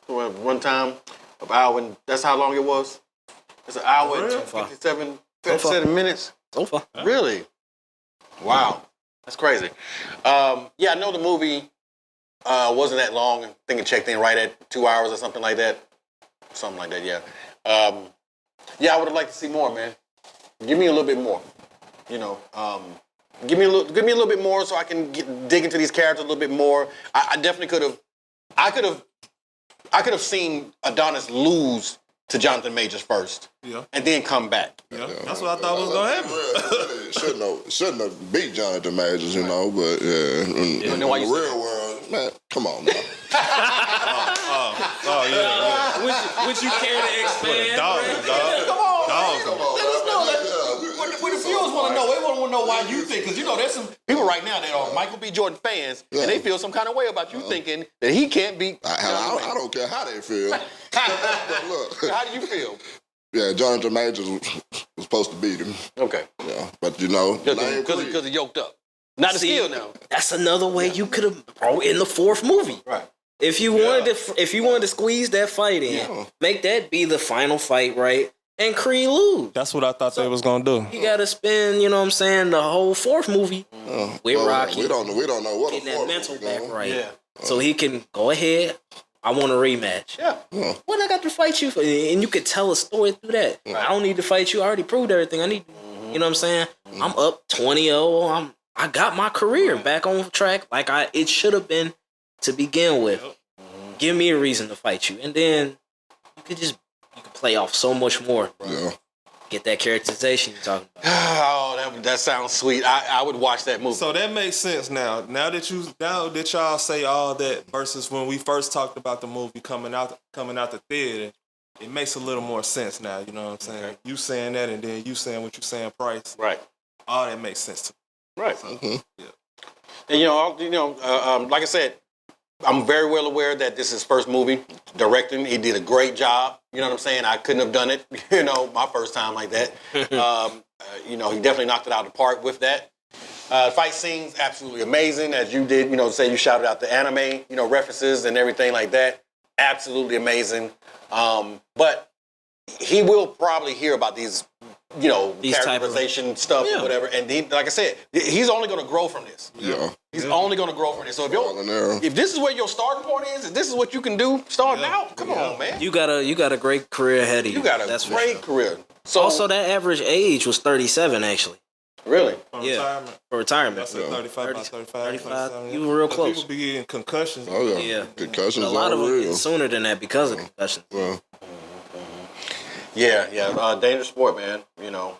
One time, an hour, and that's how long it was. It's an hour and 57 minutes. So far. Really? Wow. That's crazy. Yeah, I know the movie wasn't that long. I think it checked in right at 2 hours or something like that. Something like that, yeah. Yeah, I would have liked to see more, man. Give me a little bit more. You know, give me a little bit more so I can dig into these characters a little bit more. I definitely could have. I could have seen Adonis lose to Jonathan Majors first, and then come back. That's what I thought was gonna happen. Really shouldn't have beat Jonathan Majors, you know. But in the real world, man, come on now. Would you care to expand? Come on. Let us know. What the viewers want to know. They want to know why you think, because you know there's some people right now that are Michael B. Jordan fans, and they feel some kind of way about you thinking that he can't beat. I don't care how they feel. But look, how do you feel? Yeah, Jonathan Majors was supposed to beat him. Okay. Yeah, but you know, because he yoked up. Not a skill now. That's another way you could have brought in the 4th movie. Right. If you wanted to squeeze that fight in, make that be the final fight, right? And Creed lose. That's what I thought they was gonna do. You gotta spend, you know what I'm saying, the whole 4th movie with Rocky. We don't know what getting that mental back right. Yeah. So he can go ahead. I want a rematch. Yeah. What I got to fight you for? And you could tell a story through that. Right. I don't need to fight you. I already proved everything I need. You know what I'm saying? I'm up 20-0. I got my career back on track like it should have been to begin with. Give me a reason to fight you, and then you could play off so much more. Yeah. Get that characterization you're talking about. Oh, that sounds sweet. I would watch that movie. So that makes sense now. Now that y'all say all that versus when we first talked about the movie coming out the theater, it makes a little more sense now. You know what I'm saying? Okay. You saying that, and then you saying what you saying, Price. Right. All that makes sense to me. Right. Yeah. And like I said, I'm very well aware that this is his first movie directing. He did a great job. You know what I'm saying? I couldn't have done it, my first time like that. He definitely knocked it out of the park with that. Fight scenes, absolutely amazing. As you did, say you shouted out the anime, references and everything like that. Absolutely amazing. But he will probably hear about these characterization stuff or whatever. And he, like I said, he's only going to grow from this. Yeah. He's only going to grow from this. So if this is where your starting point is, if this is what you can do starting out, come on, man. You got a great career ahead of you. You got a great career. So also, that average age was 37, actually. Really? For retirement. That's 35 by 35. 37, You were real close. People be getting concussions. Oh yeah. Concussions But a lot are of them real. get sooner than that because of concussions. Well, yeah. Dangerous sport, man. You know,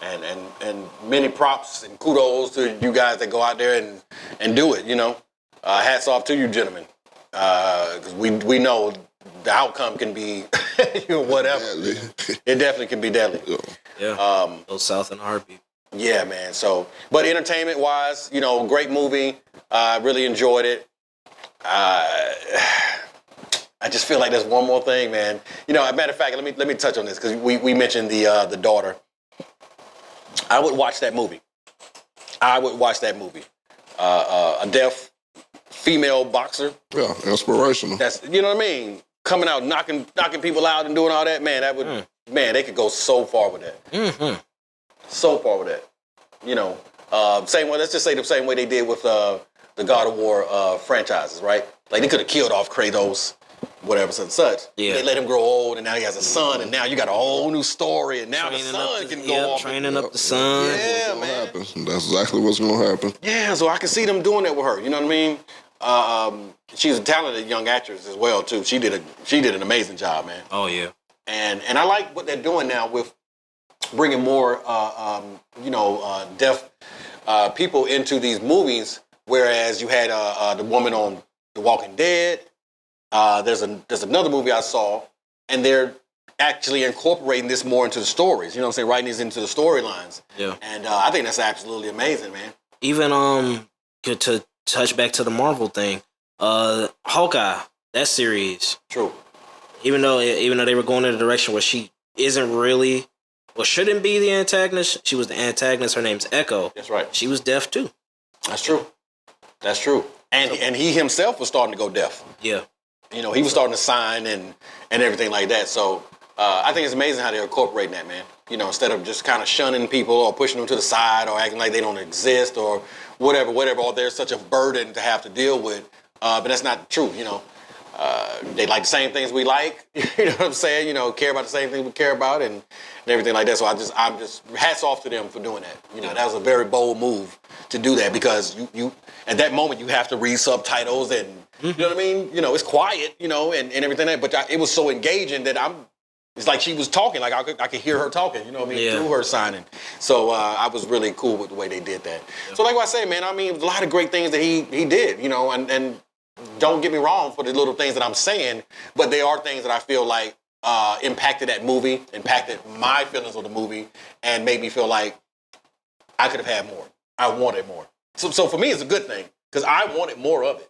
and many props and kudos to you guys that go out there and do it. You know, hats off to you, gentlemen, because we know the outcome can be whatever. It definitely can be deadly. Yeah. Go south in a heartbeat. Yeah, man. So, but entertainment wise, you know, great movie. I really enjoyed it. I just feel like there's one more thing, man. You know, as a matter of fact, let me touch on this because we mentioned the daughter. I would watch that movie. A deaf female boxer. Yeah, inspirational. That's, you know what I mean? Coming out, knocking people out and doing all that, man. That would, man, they could go so far with that. Mm-hmm. So far with that. You know, same way. Let's just say the same way they did with the God of War franchises, right? Like they could have killed off Kratos, whatever, such. Yeah. They let him grow old, and now he has a son, and now you got a whole new story, and now the son can go off. Training up the son. Yeah, man. That's exactly what's gonna happen. Yeah, so I can see them doing that with her. You know what I mean? She's a talented young actress as well too. She did an amazing job, man. Oh yeah. And I like what they're doing now with bringing more deaf people into these movies. Whereas you had the woman on The Walking Dead. There's another movie I saw, and they're actually incorporating this more into the stories. You know what I'm saying? Writing these into the storylines. Yeah. And I think that's absolutely amazing, man. Even to touch back to the Marvel thing, Hawkeye, that series. True. Even though they were going in a direction where she isn't really, well, shouldn't be the antagonist. She was the antagonist. Her name's Echo. That's right. She was deaf too. That's true. And he himself was starting to go deaf. Yeah. You know, he was starting to sign and everything like that. So I think it's amazing how they're incorporating that, man. You know, instead of just kind of shunning people or pushing them to the side or acting like they don't exist or whatever, or they're such a burden to have to deal with. But that's not true, you know. They like the same things we like, you know what I'm saying? You know, care about the same things we care about and everything like that. So I'm just hats off to them for doing that. You know, that was a very bold move to do that because you at that moment you have to read subtitles and you know what I mean? You know, it's quiet, you know, and everything like that. But it was so engaging that it's like she was talking, like I could hear her talking, you know what I mean, through her signing. So I was really cool with the way they did that. So like I say, man, I mean, a lot of great things that he did, you know, and don't get me wrong for the little things that I'm saying, but they are things that I feel like impacted that movie, impacted my feelings of the movie, and made me feel like I could have had more. I wanted more. So for me, it's a good thing because I wanted more of it.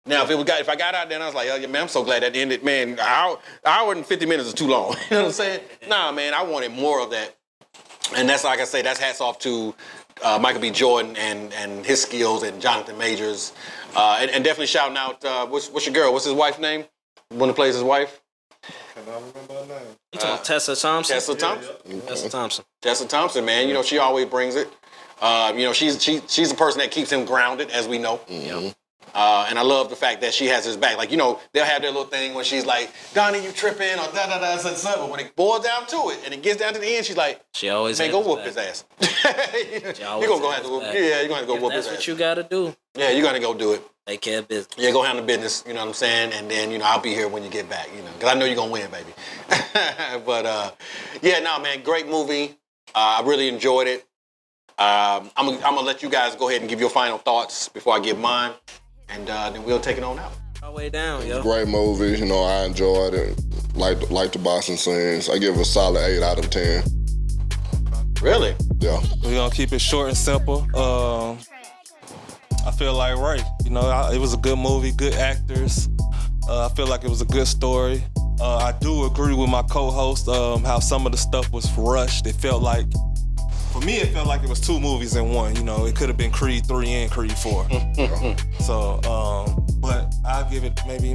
Now, if I got out there and I was like, oh, yeah, man, I'm so glad that ended, man, an hour and 50 minutes is too long. You know what I'm saying? Nah, man, I wanted more of that. And that's, like I say, that's hats off to Michael B. Jordan and his skills and Jonathan Majors. And definitely shouting out, what's your girl? What's his wife's name? One who plays his wife? Can I remember her name? You talking about Tessa Thompson? Tessa Thompson. Yeah. Tessa Thompson. Tessa Thompson, man. You know, she always brings it. You know, she's the person that keeps him grounded, as we know. Mm-hmm. And I love the fact that she has his back. Like, you know, they'll have their little thing when she's like, Donnie, you tripping, or da-da-da, something. But when it boils down to it, and it gets down to the end, she's like, she always man, go whoop his ass. You're going to have to whoop, yeah, you're going to go whoop his ass. That's what you got to do. Yeah, you're going to go do it. Take care of business. Yeah, go handle business, you know what I'm saying? And then, you know, I'll be here when you get back, you know, because I know you're going to win, baby. But, yeah, no, man, great movie. I really enjoyed it. I'm going to let you guys go ahead and give your final thoughts before I give mine. And then we'll take it on out. Our way down, yo. Great movie, you know, I enjoyed it. Like the boxing scenes. I give it a solid 8 out of 10. Really? Yeah. We're going to keep it short and simple. I feel like you know, it was a good movie, good actors. I feel like it was a good story. I do agree with my co-host how some of the stuff was rushed. It felt like, for me, it felt like it was 2 movies in one. You know, it could have been Creed 3 and Creed 4. So, but I'll give it maybe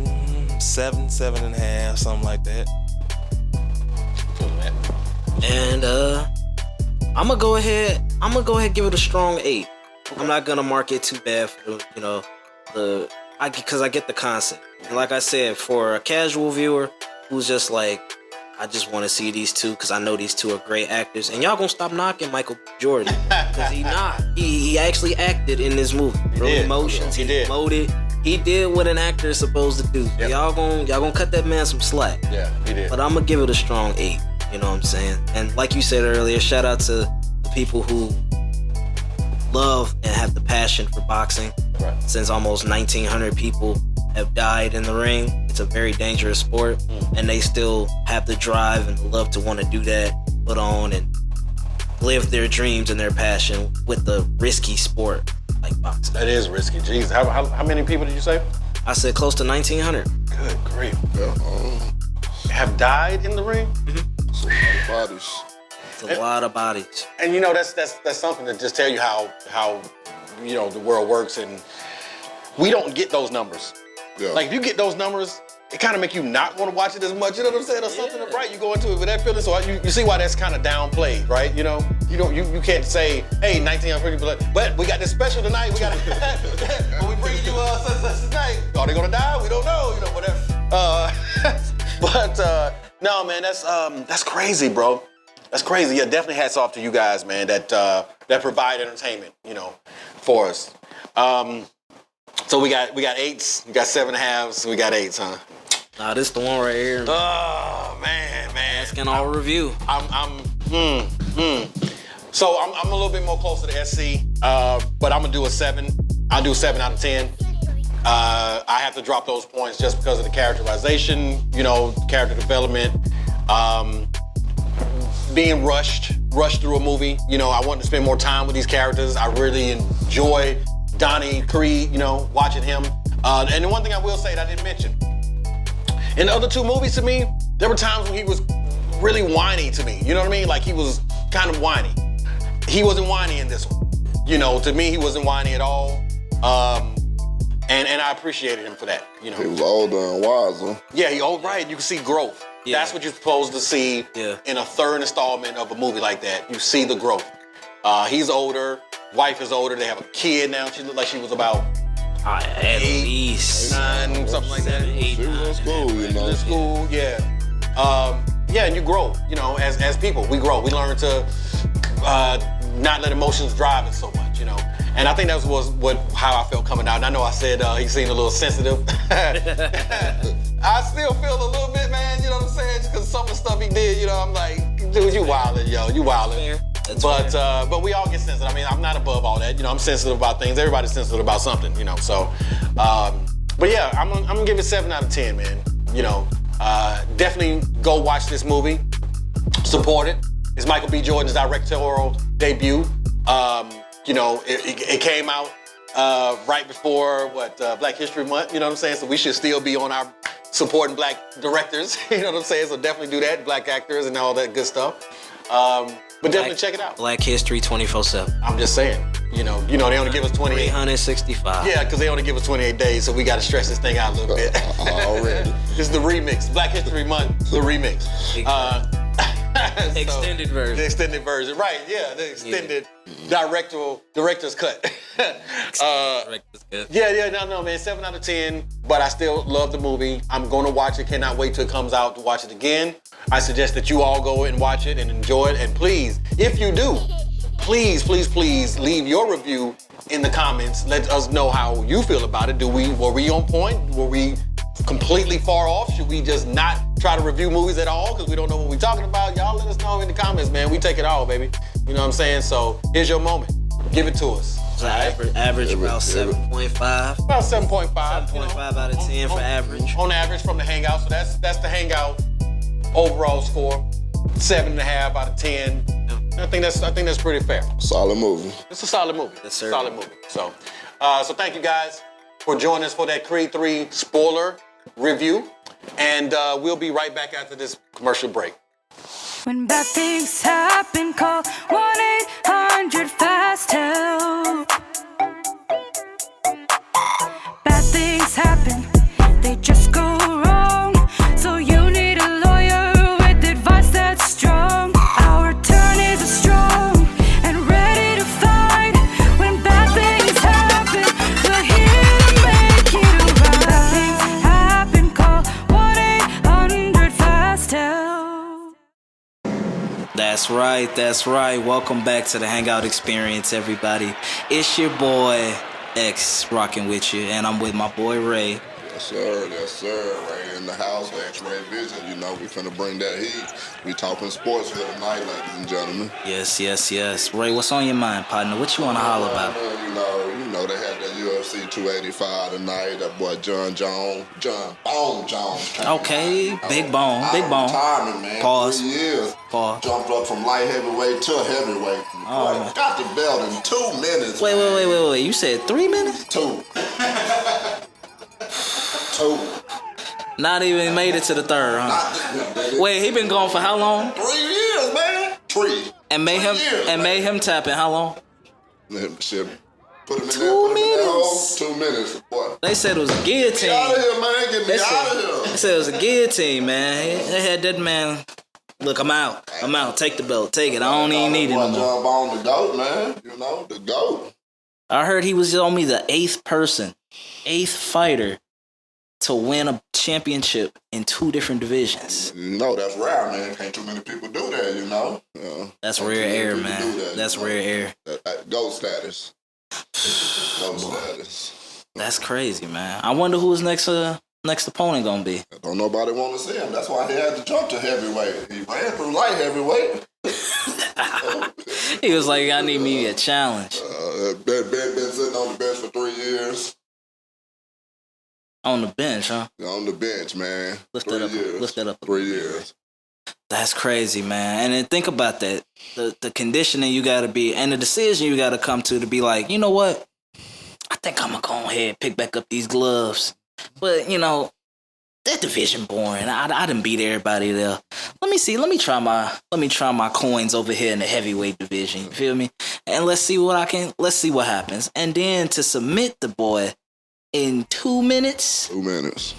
7.5, something like that. And I'm gonna go ahead and give it a strong 8. I'm not gonna mark it too bad for you know because I get the concept. And like I said, for a casual viewer who's just like, I just want to see these two because I know these two are great actors. And y'all gonna stop knocking Michael Jordan because he not. He actually acted in this movie. Real emotions. He did. Emoted. He did what an actor is supposed to do. Yep. Y'all gonna cut that man some slack. Yeah, he did. But I'm gonna give it a strong 8. You know what I'm saying? And like you said earlier, shout out to the people who love and have the passion for boxing. Right. Since almost 1,900 people have died in the ring, it's a very dangerous sport, and they still have the drive and the love to want to do that, put on and live their dreams and their passion with the risky sport like boxing. That is risky. Jeez, how many people did you say? I said close to 1,900. Good grief. Have died in the ring? It's a lot of bodies. It's a lot of bodies. And you know, that's something to just tell you how you know the world works, and we don't get those numbers. Yeah. Like if you get those numbers, it kind of make you not want to watch it as much. You know what I'm saying? Or something, right? You go into it with that feeling, so you see why that's kind of downplayed, right? You know, you can't say, hey, 1,900 people, but we got this special tonight. We got when we bring you such tonight. Are they gonna die? We don't know. You know, whatever. But no, man, that's crazy, bro. That's crazy. Yeah, definitely hats off to you guys, man, that provide entertainment, you know, for us. So we got 8s, we got 7.5s, we got 8s, huh? Nah, this the one right here. Oh man. Asking all review. So I'm a little bit more closer to SC, but I'm gonna do a 7. I'll do 7 out of 10. I have to drop those points just because of the characterization, you know, character development, being rushed through a movie. You know, I wanted to spend more time with these characters. I really enjoy Donnie Creed, you know, watching him. And the one thing I will say that I didn't mention, in the other 2 movies to me, there were times when he was really whiny to me. You know what I mean? Like he was kind of whiny. He wasn't whiny in this one. You know, to me, he wasn't whiny at all. And I appreciated him for that, you know. He was older and wiser. Yeah, he old, right. You can see growth. Yeah. That's what you're supposed to see in a 3rd installment of a movie like that. You see the growth. He's older, wife is older, they have a kid now. She looked like she was about at least 9, something like that. 8, She was in school, you know. In school, yeah. Yeah, and you grow, you know, as people. We grow. We learn to not let emotions drive us so much, you know. And I think that was how I felt coming out. And I know I said he seemed a little sensitive. I still feel a little bit, man, you know what I'm saying? Just because some of the stuff he did, you know, I'm like, dude, you wildin', yo, you wildin'. But we all get sensitive. I mean, I'm not above all that. You know, I'm sensitive about things. Everybody's sensitive about something, you know, so. But yeah, I'm gonna give it 7 out of 10, man. You know, definitely go watch this movie. Support it. It's Michael B. Jordan's directorial debut. You know, it came out right before Black History Month, you know what I'm saying? So we should still be on our supporting Black directors, you know what I'm saying? So definitely do that, Black actors and all that good stuff. But definitely check it out. Black History 24/7. I'm just saying, you know, they only give us 28. 365. Yeah, because they only give us 28 days, so we got to stretch this thing out a little bit. Already. It's the remix, Black History Month, the remix. Extended version. The extended version, right? Yeah, the extended director's cut. Director's cut. Yeah, no, man. 7 out of 10. But I still love the movie. I'm going to watch it. Cannot wait till it comes out to watch it again. I suggest that you all go and watch it and enjoy it. And please, if you do, please leave your review in the comments. Let us know how you feel about it. Were we on point? Were we completely far off? Should we just not try to review movies at all because we don't know what we're talking about? Y'all let us know in the comments, man. We take it all, baby. You know what I'm saying? So here's your moment. Give it to us. So average about 7.5. About 7.5. 7.5 out of 10 for average. On average from the Hangout. So that's the Hangout overall score. 7.5 out of 10. I think that's pretty fair. Solid movie. It's a solid movie. Yes, sir. Solid movie. So thank you guys for joining us for that Creed 3 spoiler review. And we'll be right back after this commercial break. When bad things happen, call 1-800-FAST-HELP. Bad things happen, they just go wrong. So you need a lawyer with advice that's strong. Our attorneys are strong and ready to fight. When bad things happen, we're here to make it right. Bad things happen, call 1-800-FAST-HELP. That's right. That's right. Welcome back to the Hangout Experience, everybody. It's your boy X rocking with you, and I'm with my boy Ray. Yes, sir. Yes, sir. Ray in the house, X-Ray Vision. You know, we finna bring that heat. We talking sports here tonight, ladies and gentlemen. Yes, yes, yes. Ray, what's on your mind, partner? What you want to holler about? You know, they had that UFC 285 tonight. That boy John Bone Jones. Okay, big bone. Timing, man. Pause. 3 years. Pause. Jumped up from light heavyweight to heavyweight. Oh. Got the belt in 2 minutes. Wait. You said 3 minutes? 2. 2. Not even made it to the third, huh? Wait, he been gone for how long? 3 years, man. 3. And made him tap in how long? Shit. Put him in 2 minutes. 2 minutes, boy. They said it was a guillotine. Get out of here, man. Get me out of here. They said it was a guillotine, man. They had that man. Look, I'm out. Take the belt. Take it. I don't even need it no more. John Bone, the GOAT, man. You know, the GOAT. I heard he was only the 8th fighter to win a championship in 2 different divisions. No, that's rare, man. Can't too many people do that, you know. That's rare air, man. That's rare air. GOAT status. GOAT status. That's crazy, man. I wonder who his next opponent gonna be. Don't nobody want to see him. That's why he had to jump to heavyweight. He ran through light heavyweight. He was like, I need me a challenge. Been sitting on the bench for 3 years. On the bench, huh? On the bench, man. Lift that up. 3 years. That's crazy, man. And then think about that. The conditioning you got to be, and the decision you got to come to be like, you know what? I think I'm going to go ahead and pick back up these gloves. But, you know, that division boring. I done beat everybody there. Let me see. Let me try my coins over here in the heavyweight division. You feel me? And let's see what happens. And then to submit the boy in 2 minutes. 2 minutes.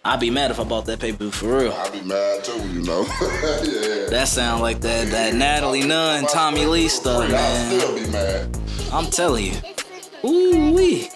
I'd be mad if I bought that pay-per-view for real. I'd be mad too, you know. Yeah. That sound like that Natalie Nunn, Tommy Lee stuff, man. I'd still be mad. I'm telling you. Ooh-wee.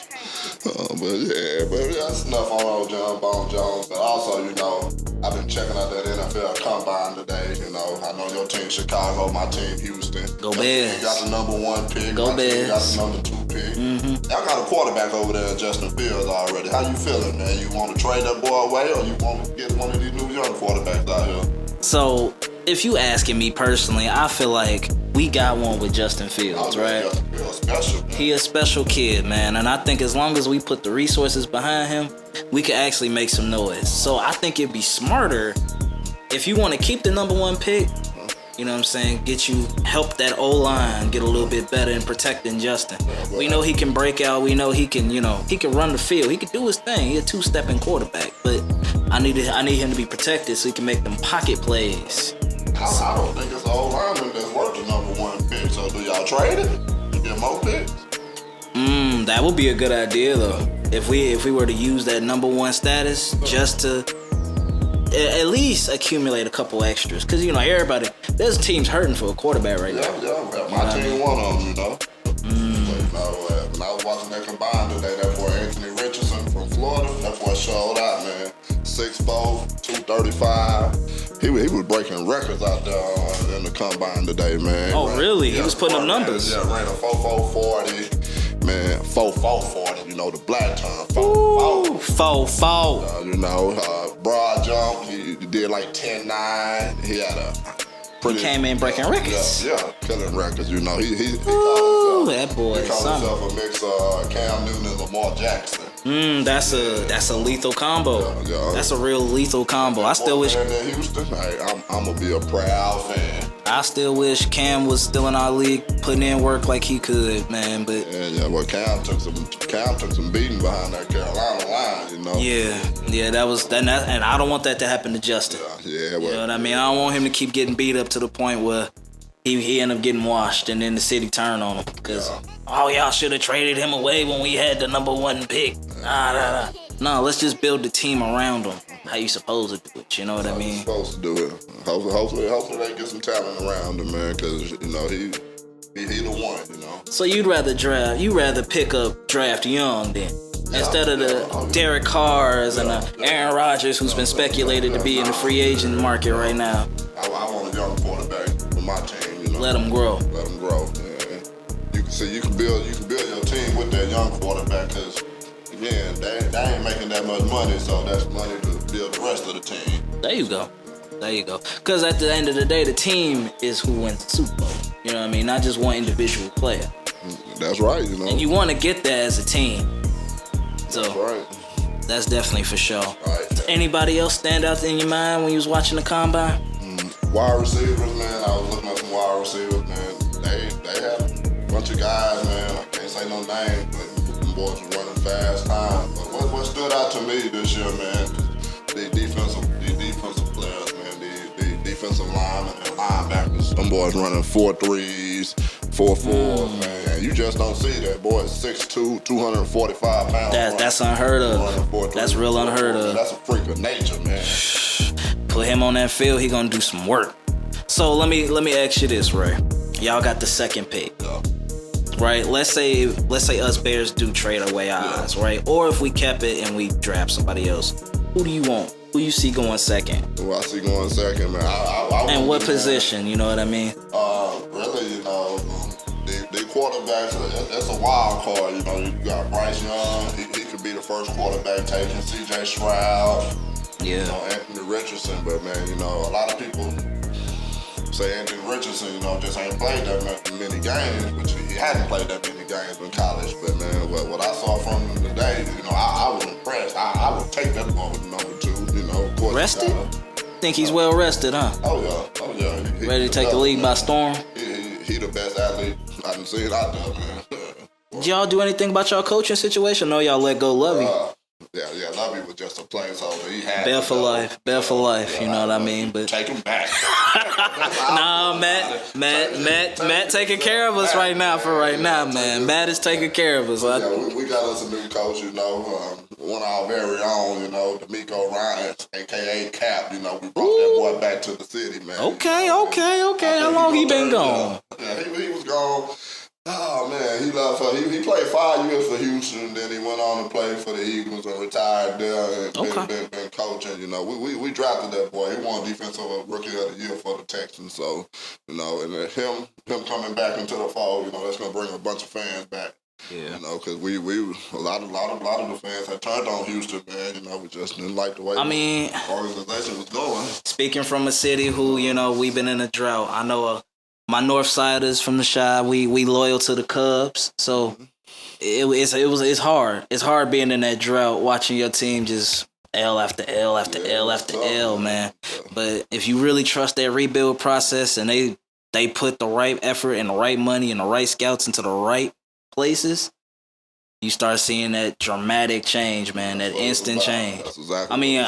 But that's enough on old John Bone Jones. But also, you know, I've been checking out that NFL Combine today. You know, I know your team Chicago, my team Houston. Go Bears. You got the number 1 pick. Go Bears. Got the number 2 pick. Mm-hmm. Y'all got a quarterback over there, Justin Fields, already. How you feeling, man? You want to trade that boy away, or you want to get one of these new young quarterbacks out here? So, if you asking me personally, I feel like we got one with Justin Fields, right? Justin Fields special, man. He a special kid, man. And I think as long as we put the resources behind him, we can actually make some noise. So I think it'd be smarter if you want to keep the number 1 pick, you know what I'm saying, help that O-line get a little bit better in protecting Justin. We know he can break out. We know he can run the field. He can do his thing. He's a 2-stepping quarterback. But I need him to be protected so he can make them pocket plays. I don't think it's an old lineman that's worth the number 1 pick. So do y'all trade it? Get more picks? That would be a good idea though. If we were to use that number 1 status just to at least accumulate a couple extras, because you know there's teams hurting for a quarterback right now. Yeah. My team won on them, you know. But when I was watching that combine today, that boy Anthony Richardson from Florida, that boy showed out, man. 6'4", 235. He was breaking records out there in the combine today, man. Oh, really? He was putting up numbers. Yeah, ran a 4.40, man. 4.40. You know the black term. 4.4. 4.4. You know, broad jump. He did like 10.9. He had a pretty. He came in breaking records. Yeah, killing records. You know, he that boy. He called himself a mix of Cam Newton and Lamar Jackson. That's a lethal combo. Yeah. That's a real lethal combo. I still wish. In Houston, I'm gonna be a proud fan. I still wish Cam was still in our league, putting in work like he could, man. But well, Cam took some beating behind that Carolina line, you know. Yeah, that was that, and I don't want that to happen to Justin. Yeah, well, you know what I mean. I don't want him to keep getting beat up to the point where he end up getting washed and then the city turn on him because y'all should have traded him away when we had the number 1 pick. No, let's just build the team around him. How you supposed to do it? You know what I mean? Supposed to do it. Hopefully they get some talent around him, man. Because you know he the one. You know. So you'd rather draft young then instead of the Derek Carrs and the Aaron Rodgers who's been speculated to be in the free agent market right now. I want a young quarterback. my team. You know, let them grow. Let them grow. Yeah. You can see you can build your team with that young quarterback because again they ain't making that much money, so that's money to build the rest of the team. There you go. Because at the end of the day, the team is who wins the Super Bowl. You know what I mean? Not just one individual player. That's right. You know, and you want to get that as a team. So that's right. That's definitely for sure. Right. Anybody else stand out in your mind when you was watching the combine? Wide receivers, man. I was looking at some wide receivers, man. They had a bunch of guys, man. I can't say no names, but them boys were running fast time. But what stood out to me this year, man, the defensive players, man, the defensive linemen and linebackers. Them boys running 4.3s, 4.4s, man. You just don't see that. Boy, 6'2", 245 pounds. That's unheard of. That's real unheard of. That's a freak of nature, man. Put him on that field, he gonna do some work. So let me ask you this, Ray. Y'all got the second pick. Yeah. Right? Let's say us Bears do trade away our eyes, right? Or if we kept it and we draft somebody else. Who do you want? Who you see going second? Who I see going second, man. And what position, you know what I mean? Really, you know, the quarterbacks, that's a wild card. You know, you got Bryce Young, he could be the first quarterback taken, C.J. Stroud, yeah. You know, Anthony Richardson. But, man, you know, a lot of people say Anthony Richardson, you know, just ain't played that many games, which he hadn't played that many games in college. But, man, what I saw from him today, you know, I was impressed. I would take that one with number 2, you know. Of course, rested? Think he's well rested, huh? Oh, yeah. Ready to take the league by storm? He the best athlete I done seen out there, man. Did y'all do anything about y'all coaching situation? No, y'all let go Lovey. Yeah, Lovey was just a placeholder. He had Bear for life, you know what I mean? But take him back. Nah, Matt taking care of us right now man. Matt is taking care of us. Yeah, we got us a new coach, you know, one of our very own, you know, D'Amico Ryan, a.k.a. Cap, you know, we brought that boy back to the city, man. Okay. How long he been gone? Yeah, he was gone. Oh, man, he left. He played 5 years for Houston, then he went on to play for the Eagles and retired there and been coaching. You know, we drafted that boy. He won Defensive Rookie of the Year for the Texans. So, you know, and him coming back into the fold, you know, that's going to bring a bunch of fans back. Yeah. You know, because we a lot of the fans had turned on Houston, man. You know, we just didn't like the way the organization was going. Speaking from a city who, you know, we've been in a drought. I know my Northsiders from the Chi, we loyal to the Cubs, so it's hard. It's hard being in that drought, watching your team just L after L after L after L, man. But if you really trust that rebuild process and they put the right effort and the right money and the right scouts into the right places, you start seeing that dramatic change, man. That instant change. That's exactly. I mean,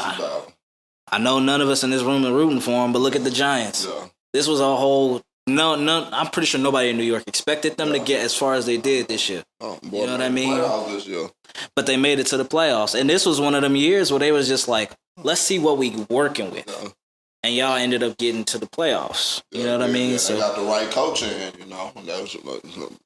I know none of us in this room are rooting for them, but look at the Giants. Yeah. This was a whole. No, I'm pretty sure nobody in New York expected them to get as far as they did this year. Oh, boy, you know what I mean? This year. But they made it to the playoffs. And this was one of them years where they was just like, let's see what we working with. Yeah. And y'all ended up getting to the playoffs. You know what I mean? So they got the right coach in, you know. That was,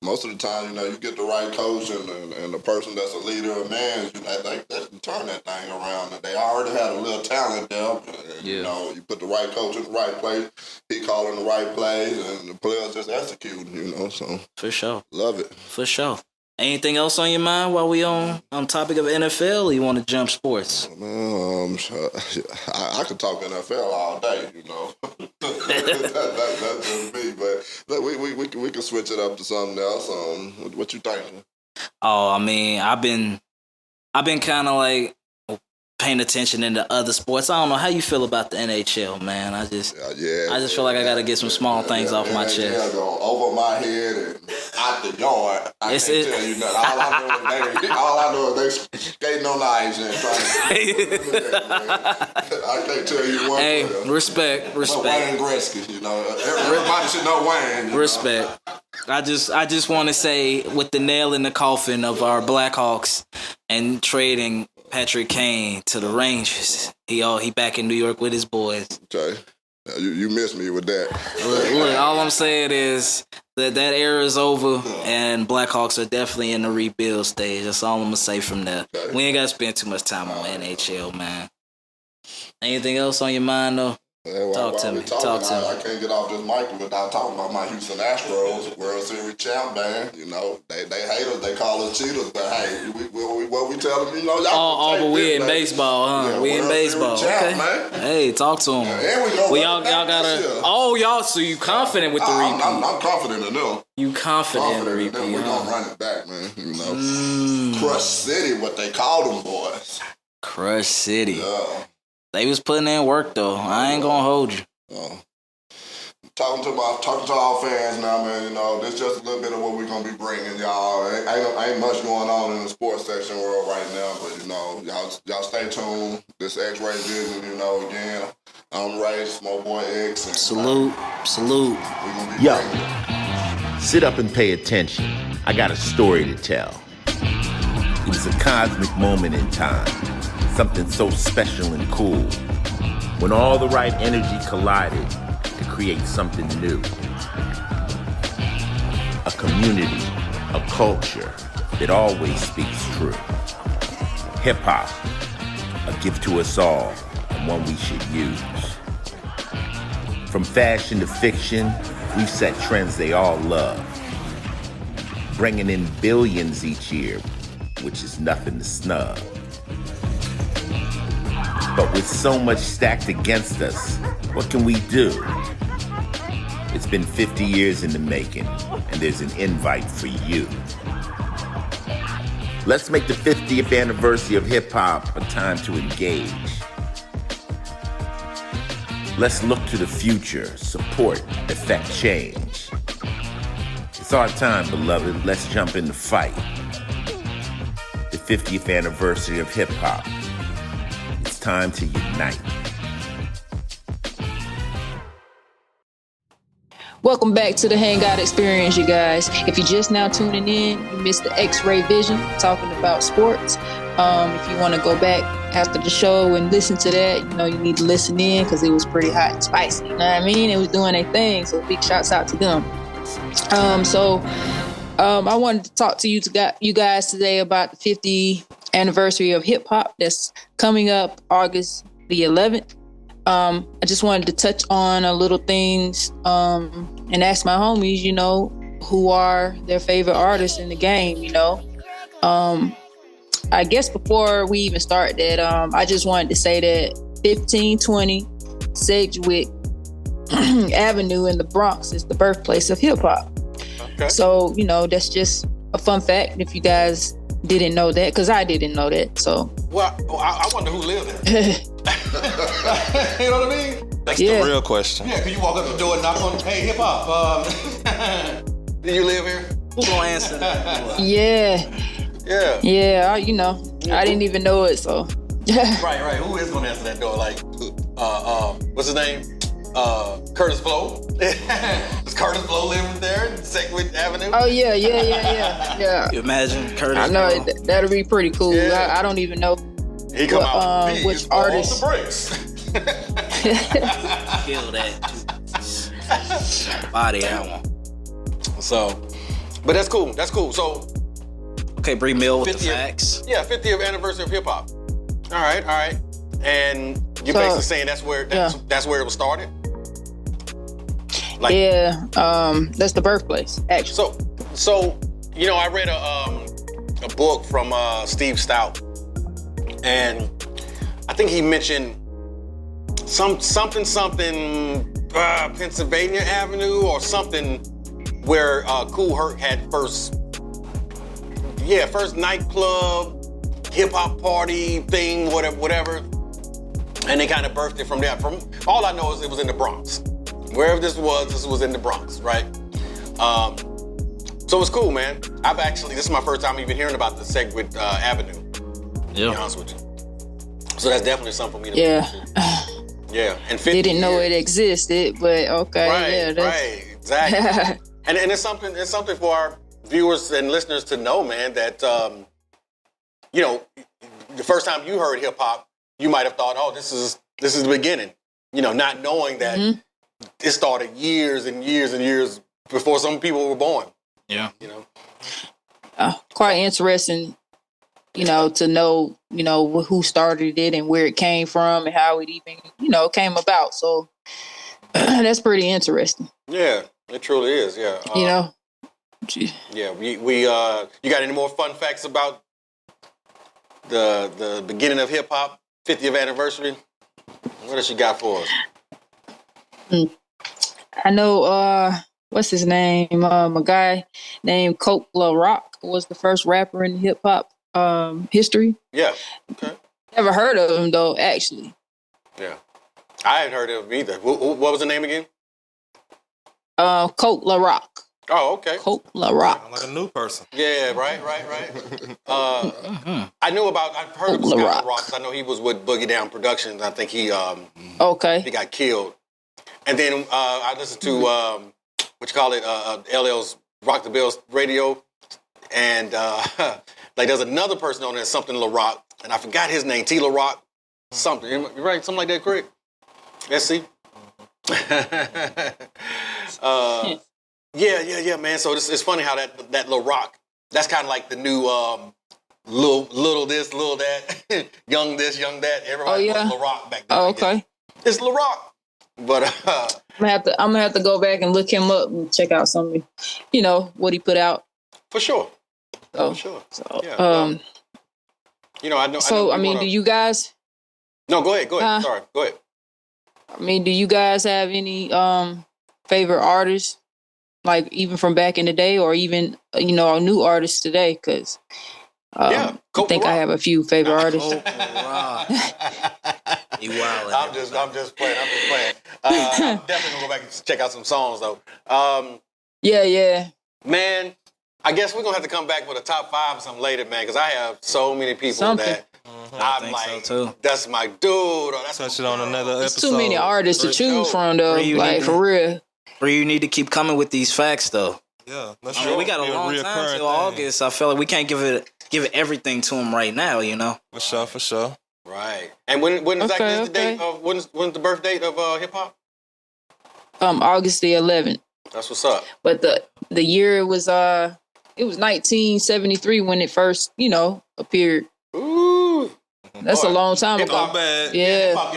most of the time, you know, you get the right coach and the person that's a leader of man, you know, they can turn that thing around. And they already had a little talent there. And, you know, you put the right coach in the right place, he calling the right plays, and the players just executing, you know. So for sure. Love it. For sure. Anything else on your mind while we on topic of NFL, or you want to jump sports? I could talk NFL all day, you know. That's just me. But we can switch it up to something else. What you thinking? Oh, I mean, I've been kind of like paying attention into other sports. I don't know how you feel about the NHL, man. I just feel like I got to get some small things off my chest. Yeah, go over my head and out the yard. I can't tell you nothing. All I know is they skating on the ice and trying to. I can't tell you one. Hey, respect. Wayne Gretzky, you know, everybody should know Wayne. Respect. I just want to say, with the nail in the coffin of our Blackhawks and trading Patrick Kane to the Rangers, he back in New York with his boys. Okay. You missed me with that. Look, all I'm saying is that era is over, and Blackhawks are definitely in the rebuild stage. That's all I'm gonna say from there. Okay. We ain't gotta spend too much time on NHL, man. Anything else on your mind though? Talk to me. I can't get off this mic without talking about my Houston Astros World Series champ band. You know, they hate us. They call us cheaters. But hey, what we tell them, you know, y'all. But we in baseball, huh? Yeah, we in World baseball. Series champ, Okay. man. Hey, talk to them. And we go. Y'all gotta. Y'all. So you confident with the repeat? I'm confident in them. You confident in the repeat? We're gonna run it back, man. You know, Crush City, what they call them boys. Crush City. Yeah. They was putting in work though. I ain't gonna hold you. Talking to our fans now, man. You know, this just a little bit of what we're gonna be bringing y'all. Ain't much going on in the sports section world right now, but you know, y'all stay tuned. This X-Ray Vision, you know, again, I'm Ray, Smoke Boy X. And, salute. Yo, sit up and pay attention. I got a story to tell. It was a cosmic moment in time, something so special and cool, when all the right energy collided to create something new. A community, a culture that always speaks true. Hip-hop, a gift to us all, and one we should use. From fashion to fiction, we've set trends they all love, bringing in billions each year, which is nothing to snub. But with so much stacked against us, what can we do? It's been 50 years in the making, and there's an invite for you. Let's make the 50th anniversary of hip-hop a time to engage. Let's look to the future, support, effect change. It's our time, beloved. Let's jump in the fight. The 50th anniversary of hip-hop. It's time to unite. Welcome back to the Hangout experience, you guys. If you're just now tuning in, you missed the X-Ray Vision talking about sports. If you want to go back after the show and listen to that, you know, you need to listen in because it was pretty hot and spicy. You know what I mean? It was doing their thing, so big shouts out to them. I wanted to talk to you guys today about the 50th anniversary of hip hop that's coming up August the 11th. I just wanted to touch on a little things and ask my homies, you know, who are their favorite artists in the game, you know. I guess before we even start that, I just wanted to say that 1520 Sedgwick Avenue in the Bronx is the birthplace of hip hop. Okay. So, you know, that's just a fun fact if you guys didn't know that, because I didn't know that. So, well, I wonder who lived there. You know what I mean? That's the real question. Yeah, because you walk up the door and knock on, hey, hip hop. Do you live here? Who's gonna answer that? Yeah, you know, I didn't even know it, so. Right. Who is gonna answer that door? Like, what's his name? Curtis Blow. Does Curtis Blow live there in Sedgwick Avenue? Oh yeah. You imagine Curtis? I know that'll be pretty cool. Yeah. I don't even know. He come out which artist? The bricks. Kill that. Body that one. So, but that's cool. So, okay, Bree Mill with the facts. Yeah, 50th anniversary of hip hop. All right. And you're basically saying that's where it was started. Like, that's the birthplace, actually. So you know, I read a book from Steve Stout, and I think he mentioned something Pennsylvania Avenue or something where Kool Herc had first nightclub, hip hop party thing, whatever. And they kind of birthed it from there. From all I know is it was in the Bronx. Wherever this was in the Bronx, right? So it's cool, man. This is my first time even hearing about the Sedgwick Avenue. To be honest with you. So that's definitely something for me to Yeah. And 50 didn't know it existed, but okay. Right, exactly. and it's something for our viewers and listeners to know, man, that you know, the first time you heard hip hop, you might have thought, oh, this is the beginning. You know, not knowing that it started years and years and years before some people were born. Yeah. You know? Quite interesting, you know, to know, you know, who started it and where it came from and how it even, you know, came about. So that's pretty interesting. Yeah, it truly is. Yeah. You know. Yeah. We you got any more fun facts about the beginning of hip hop 50th anniversary? What else you got for us? I know. What's his name? A guy named Coke La Rock was the first rapper in hip hop history. Yeah. Okay. Never heard of him though, actually. Yeah. I hadn't heard of him either. What was the name again? Coke La Rock. Oh, okay. Coke La Rock. I'm like a new person. Yeah, right. I knew about. I've heard of Scott La Rock. I know he was with Boogie Down Productions. I think he he got killed. And then I listened to LL's Rock the Bells radio, and like there's another person on there, something La Rock, and I forgot his name. T La Rock, something. You right? Something like that, correct? Let's see. Yeah, man. So it's funny how that Lil Rock, that's kind of like the new little this, little that, young this, young that. Everybody was Lil Rock back then. Oh, okay. It's Lil Rock. But I'm gonna have to go back and look him up and check out some of, what he put out. For sure. So, for sure. So, yeah. I know. So I mean, do you guys? No, go ahead. Sorry, go ahead. I mean, do you guys have any favorite artists, like even from back in the day, or even new artists today? Because I think I have a few favorite artists. You wild. I'm just playing. I'm definitely gonna go back and check out some songs though. Yeah. Man, I guess we're gonna have to come back with a top 5 or something later, man, because I have so many people that I'm like, so too. That's my dude. Or that's touch it on another episode. There's too many artists to choose from, though. Like for real. Or you need to keep coming with these facts, though. Yeah, we got a long time till August. I feel like we can't give it everything to him right now. For sure. Right. And when exactly is the date of when's the birth date of hip hop? August the 11th. That's what's up. But the year was 1973 when it first appeared. Ooh. That's a long time ago. Hip-hop bad. Yeah. Hip-hop,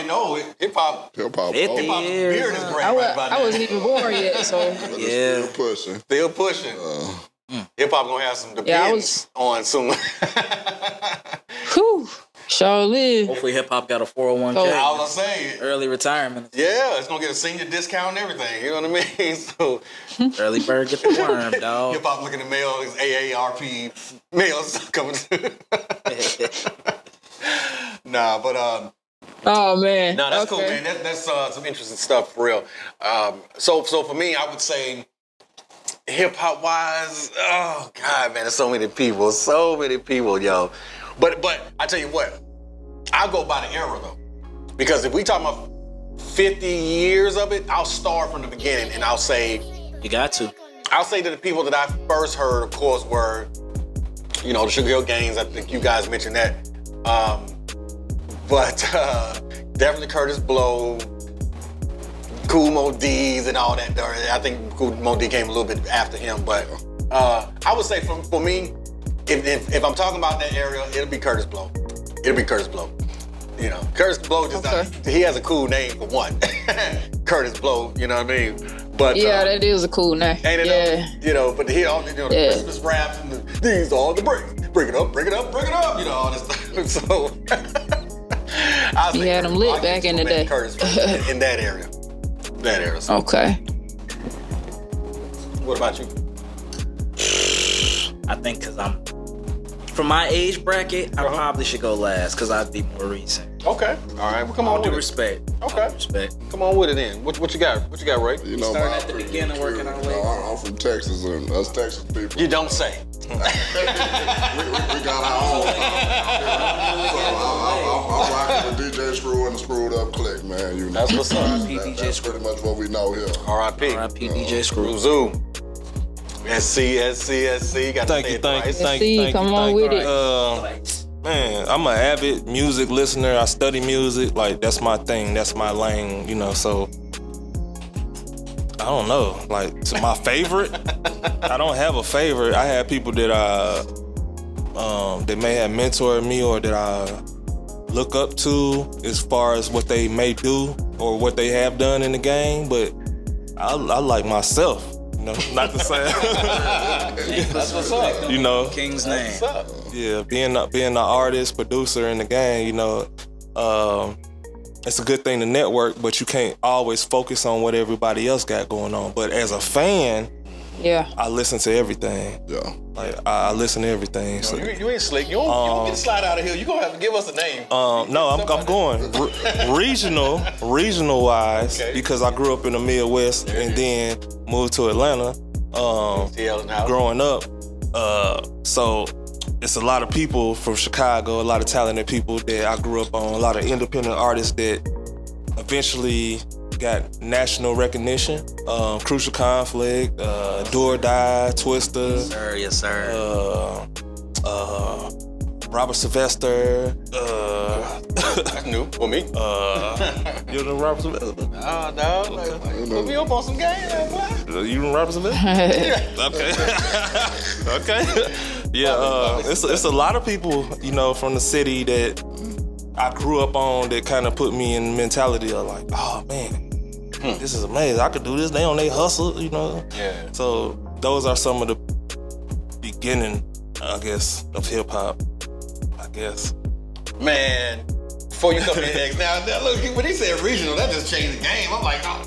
Hip-hop. Hip-hop. Hip-hop's beard is great right by now. I wasn't even born yet, so. Yeah. Still pushing. Hip-hop gonna have some debates on soon. Whew. Sure live. Hopefully hip-hop got a 401k. I was gonna say. Early retirement. Yeah, it's gonna get a senior discount and everything. You know what I mean? So early bird get the worm, dog. Hip-hop looking at mail, his AARP mails coming through. Nah, but oh man. No, that's cool, man. That's some interesting stuff for real. So for me, I would say hip hop wise, oh God, man, there's so many people, yo. But I tell you what, I'll go by the era though, because if we talking about 50 years of it, I'll start from the beginning and I'll say you got to. I'll say that the people that I first heard, of course, were the Sugar Hill Gangs. I think you guys mentioned that. But definitely Curtis Blow, Kool Mo D's and all that. I think Kool Mo D came a little bit after him, but I would say for me, if I'm talking about that area, it'll be Curtis Blow. Curtis Blow he has a cool name for one. Curtis Blow, you know what I mean? But that is a cool name. Ain't it? But he all the Christmas raps and these are the breaks. Bring it up, all this stuff. So he had them lit back in the day. Curtis in that area. So. Okay. What about you? I think because I'm from my age bracket, I probably should go last because I'd be more recent. Okay. All right. Well, come on with respect. Okay. Respect. Come on with it then. What you got? What you got, Ray? Starting at the beginning, working our way. I'm from Texas, and us Texas people. You don't say. we got our own. I'm rocking with DJ Screw and the Screwed Up Click, man. That's what's up. That's pretty much what we know here. R.I.P. DJ Screw. Zoo. SC. Thank you. Come on with it. Man, I'm an avid music listener. I study music. Like, that's my thing. That's my lane, so I don't know. Like, to my favorite, I don't have a favorite. I have people that that may have mentored me or that I look up to as far as what they may do. or what they have done in the game, but I like myself. You know, not to say. That's what's up. You know, King's name. What's up? Yeah, being an artist, producer in the game, you know, it's a good thing to network, but you can't always focus on what everybody else got going on. But as a fan, I listen to everything. Yeah. Like I listen to everything. So. You ain't slick. You don't get to slide out of here. You gonna have to give us a name. No, I'm going regional wise, because I grew up in the Midwest and then moved to Atlanta. Growing up, so it's a lot of people from Chicago, a lot of talented people that I grew up on, a lot of independent artists that eventually got national recognition. Crucial Conflict, Do or Die, Twister. Yes, sir. Robert Sylvester. That's new for me. You know Robert Sylvester? No. Put me up on some game, boy. You know Robert Sylvester? Okay. Okay. Yeah, it's a lot of people, you know, from the city that I grew up on that kind of put me in the mentality of like, oh man, this is amazing. I could do this. They on they hustle, you know. Yeah. So those are some of the beginning, I guess, of hip hop. I guess. Man, before you come in next, now look, when he said regional, that just changed the game. I'm like, oh,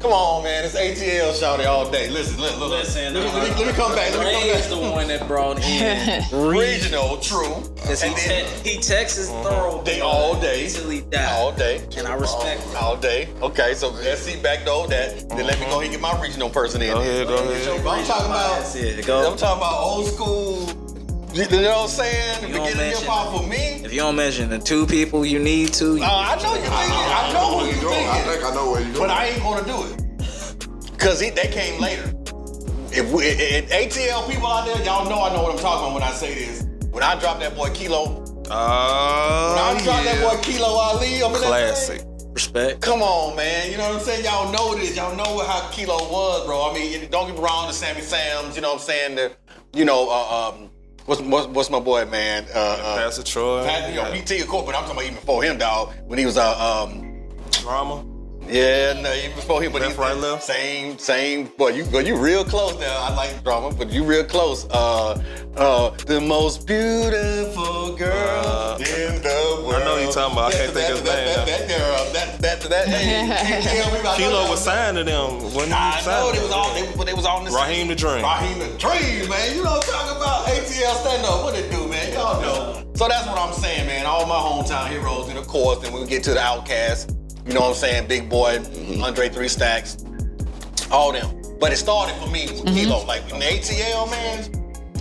come on, man, it's ATL shouty all day. Listen, look. Let me come back. Ray is the one that brought in regional, true. Because he Texas thorough all day until he died. All day. And I respect him. All day. Okay, so let's see back though that. Then let me go ahead and get my regional person in. Go ahead. I'm talking about old school. You know what I'm saying? The beginning of hip hop for me. If you don't mention the two people you need to. I know you're thinking. I know what you're thinking. I think I know where you're going. But I ain't gonna do it. Because they came later. If ATL people out there, y'all know I know what I'm talking about when I say this. When I dropped that boy Kilo. That boy Kilo Ali. Classic. Respect. Come on, man. You know what I'm saying? Y'all know this. Y'all know how Kilo was, bro. I mean, don't get me wrong, the Sammy Sams, you know what I'm saying? What's my boy, man? Pastor Troy. PT, of course, but I'm talking about even before him, dog. When he was Drama. Yeah, no, even before him, but left, right, left. Same. Boy, you real close now. I like Drama, but you real close. The most beautiful girl in the world. I know you're talking about. I can't think of his name. That girl. Hey, Kilo was signed to them. I know they was on the Raheem the Dream. Raheem the Dream, man. You know what I'm talking about? ATL stand up. What it do, man? Y'all know. So that's what I'm saying, man. All my hometown heroes, and of course, then we get to the Outcasts. You know what I'm saying? Big Boy, Andre 3 Stacks, all them. But it started for me with Kilo. Like in the ATL, man,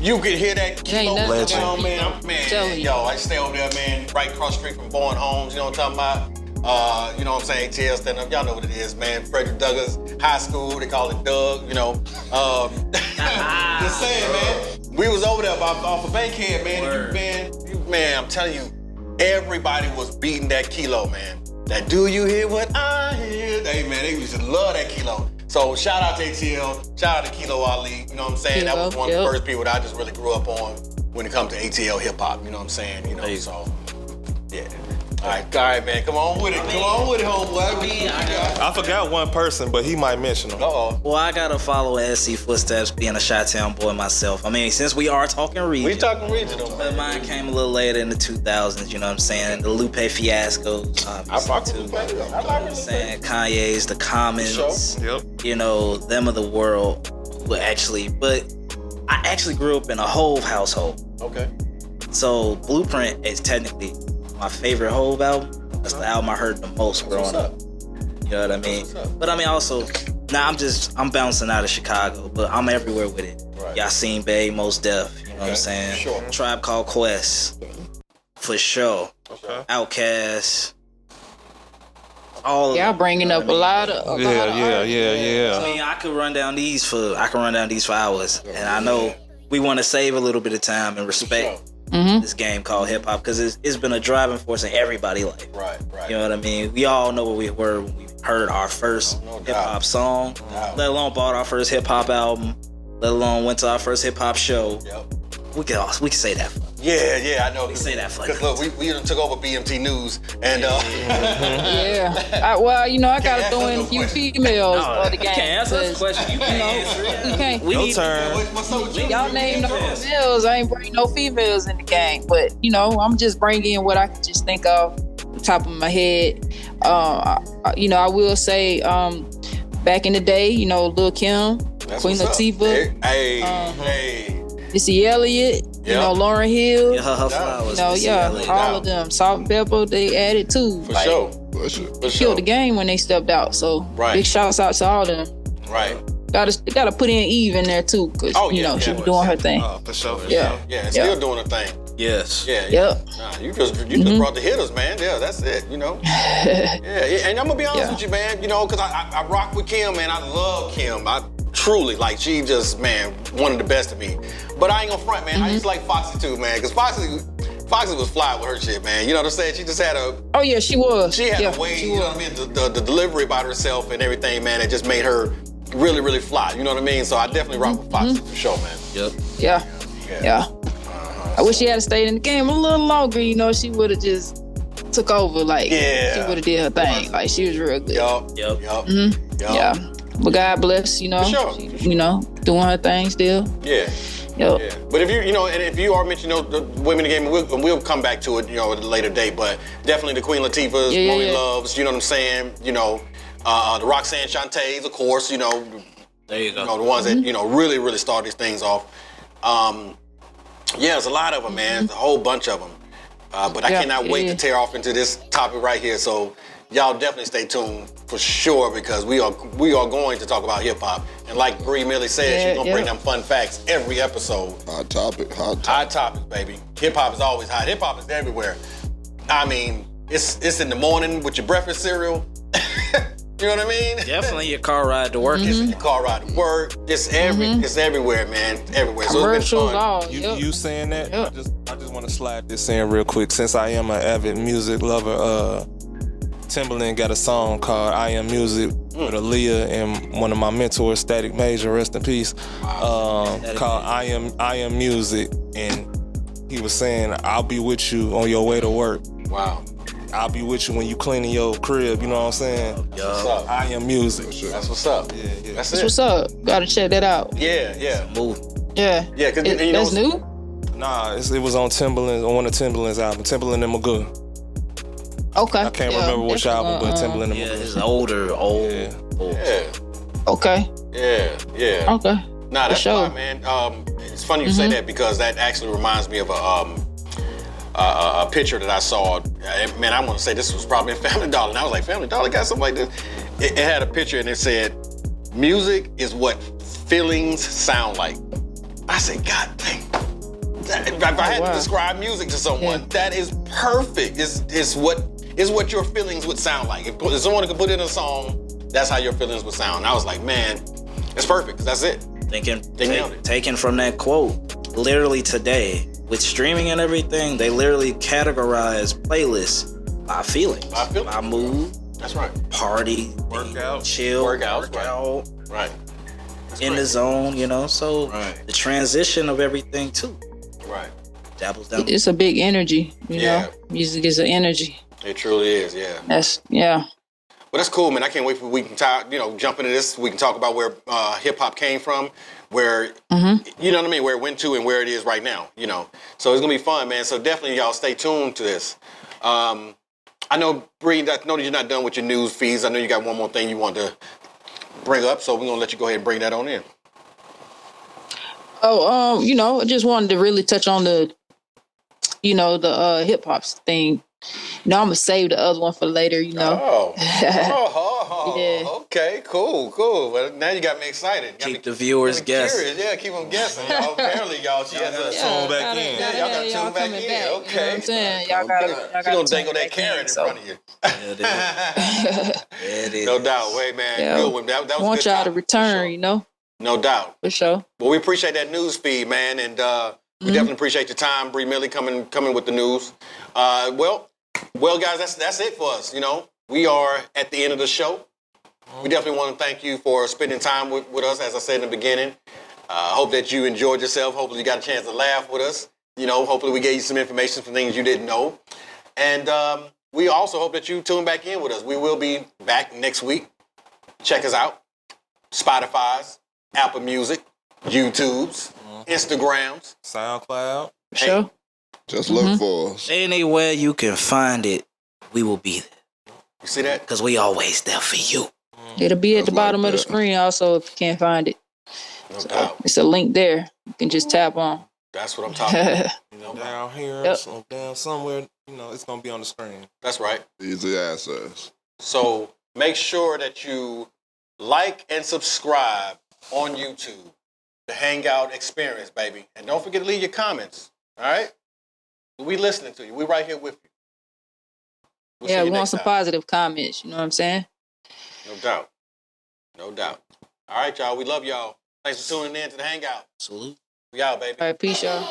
you could hear that Kilo sound, man. Yo, I stay over there, man, right across the street from Bourne Homes. You know what I'm talking about? You know what I'm saying? ATL stand up. Y'all know what it is, man. Frederick Douglass High School. They call it Doug. You know. Just saying, man. We was over there off of Bankhead, man. Man, I'm telling you, everybody was beating that Kilo, man. That do you hear what I hear? Hey, man, they used to love that Kilo. So shout out to ATL, shout out to Kilo Ali. You know what I'm saying? That was one of the first people that I just really grew up on when it comes to ATL hip hop. You know what I'm saying? You know, so yeah. All right, man. Come on with it. Come on with it, homeboy. I forgot one person, but he might mention him. Well, I gotta follow SC footsteps, being a Chi-Town boy myself. I mean, since we are talking regional. We talking regional. But mine came a little later in the 2000s, you know what I'm saying? The Lupe fiascos. I fuck with Lupe. I like Lupe. Saying Kanye's, the Commons. Yep. You know, them of the world. But I actually grew up in a Hove household. Okay. So Blueprint is technically my favorite Hove album. That's the album I heard the most growing up. You know what I mean? But I mean also, I'm bouncing out of Chicago, but I'm everywhere with it. Right. Yasin Bey, Mos Def, you know what I'm saying? Sure. Tribe Called Quest, for sure. Okay. Outkast. All Y'all bringing up a lot of Yeah. I mean, I could run down these for hours, and I know we want to save a little bit of time and respect this game called hip hop because it's been a driving force in everybody's life. Right. You know what I mean? We all know where we were when we heard our first hip hop song, let alone bought our first hip hop album, let alone went to our first hip hop show. Yep. We can say that. Yeah, I know. We say that for because look, we done took over BMT News, and yeah. Well, you know, I gotta throw in a few females for the game. You can't answer this question. You can't answer it. We can't. We Your need turn. what's up with you? Y'all name no females. I ain't bring no females in the game, but you know, I'm just bringing what I can just think of the top of my head. You know, I will say, back in the day, you know, Lil' Kim, That's Queen what's up. Latifah, Hey. Missy Elliott, you know, Lauryn Hill, her flowers. you know, Missy yeah, Elliott. all of them. Salt and Pepper, they added too. For sure. They killed the game when they stepped out. So big shouts out to all of them. Right. Gotta put in Eve in there too, cause you know she was doing her thing. For sure. Yeah. Yeah, still doing her thing. Yes. Yeah. Yep. Nah, you just brought the hitters, man. Yeah, that's it. You know. yeah, and I'm gonna be honest with you, man. You know, cause I rock with Kim, man. I love Kim. I truly like. She just, man, one of the best of me. But I ain't gonna front, man. I used to like Foxy too, man. Cause Foxy was fly with her shit, man. You know what I'm saying? She just had a. Oh yeah, she was. She had a way. You know what I mean? The delivery about herself and everything, man. It just made her really, really fly. You know what I mean? So I definitely rock with Foxy for sure, man. Yep. Yeah. I wish she had stayed in the game a little longer. You know, she would have just took over. Like, she would have did her thing. Like, she was real good. Yep. Yeah. But God bless, you know. For sure. She, you know, doing her thing still. Yeah. Yep. Yeah. But if you know, and if you are mentioning, you know, the women in the game, we'll come back to it, you know, at a later date. But definitely the Queen Latifahs, Moni Loves, you know what I'm saying? You know, the Roxanne Shantays, of course, you know. There you go. You know, the ones that, you know, really, really start these things off. Yeah, there's a lot of them, man. There's a whole bunch of them. But I cannot wait to tear off into this topic right here. So y'all definitely stay tuned for sure, because we are going to talk about hip hop. And like Bree Millie said, she's gonna bring them fun facts every episode. Hot topic. Hot topics, baby. Hip hop is always hot. Hip hop is everywhere. I mean, it's in the morning with your breakfast cereal. You know what I mean? Definitely your car ride to work. Your car ride to work. It's it's everywhere, man. Everywhere. So it's been fun. You saying that? I just want to slide this in real quick, since I am an avid music lover. Timbaland got a song called "I Am Music" with Aaliyah and one of my mentors, Static Major, rest in peace. Called "I Am Music," and he was saying, "I'll be with you on your way to work." Wow. I'll be with you when you cleaning your crib, you know what I'm saying? That's what's up. I Am Music. That's what's up. Yeah. That's what's up. Gotta check that out. Yeah. Move. Yeah. Yeah, cause you know, that's new? Nah, it was on Timbaland, on one of Timbaland's albums, Timbaland and Magoo. Okay. I can't remember which album, but Timbaland and Magoo. Yeah, it's old. Yeah. Okay. Yeah. Okay. Nah, that's fine, man. It's funny you say that, because that actually reminds me of a picture that I saw. Man, I want to say this was probably in Family Dollar, and I was like, Family Dollar got something like this? It had a picture, and it said, "Music is what feelings sound like." I said, God dang. If I had to describe music to someone, that is perfect. It's what your feelings would sound like. If someone could put it in a song, that's how your feelings would sound. And I was like, man, it's perfect, because that's it. Taken from that quote, literally today, with streaming and everything, they literally categorize playlists by feelings. By mood. That's right. Party. Workout. Chill. Workout. Right. In the zone, you know? So the transition of everything too. Right. Dabbles down. It's a big energy, you know? Music is an energy. It truly is, yeah. Well, that's cool, man. I can't wait for we can jump into this. We can talk about where hip hop came from, where you know what I mean, where it went to, and where it is right now. You know, so it's gonna be fun, man. So definitely, y'all stay tuned to this. I know, Bree, I know that you're not done with your news feeds. I know you got one more thing you want to bring up, so we're gonna let you go ahead and bring that on in. You know, I just wanted to really touch on the hip hop thing. You know, I'm gonna save the other one for later, you know. Yeah. Okay, cool. Well, now you got me excited. Keep the viewers guessing. Curious. Yeah, keep them guessing. Y'all, apparently, y'all, she has a tune back in. Yeah, y'all got to tune back in. Okay. You know what I'm saying? Y'all got to dangle that carrot in front of you. It is. No doubt. Wait, man. Good one. That was I want good y'all to return, you know. No doubt. For sure. Well, we appreciate that news feed, man, and we definitely appreciate your time, Bree Millie, coming with the news. Well, guys, that's it for us. You know, we are at the end of the show. We definitely want to thank you for spending time with us, as I said in the beginning. Hope that you enjoyed yourself. Hopefully you got a chance to laugh with us. hopefully we gave you some information, some things you didn't know. And we also hope that you tune back in with us. We will be back next week. Check us out. Spotify's, Apple Music, YouTube's, Instagrams, SoundCloud. Sure. Just look for us. Anywhere you can find it, we will be there. You see that? Because we always there for you. It'll be at the bottom of the screen also if you can't find it. No doubt. It's a link there. You can just tap on. That's what I'm talking about. Down here, Yep. so down somewhere, it's going to be on the screen. That's right. Easy access. So make sure that you like and subscribe on YouTube. The Hangout Experience, baby. And don't forget to leave your comments. All right? We listening to you. We right here with you. We'll see Yeah, you we want next some time. positive comments. You know what I'm saying? No doubt. No doubt. All right, y'all. We love y'all. Thanks for tuning in to the Hangout. Salute. We out, baby. All right, peace, y'all.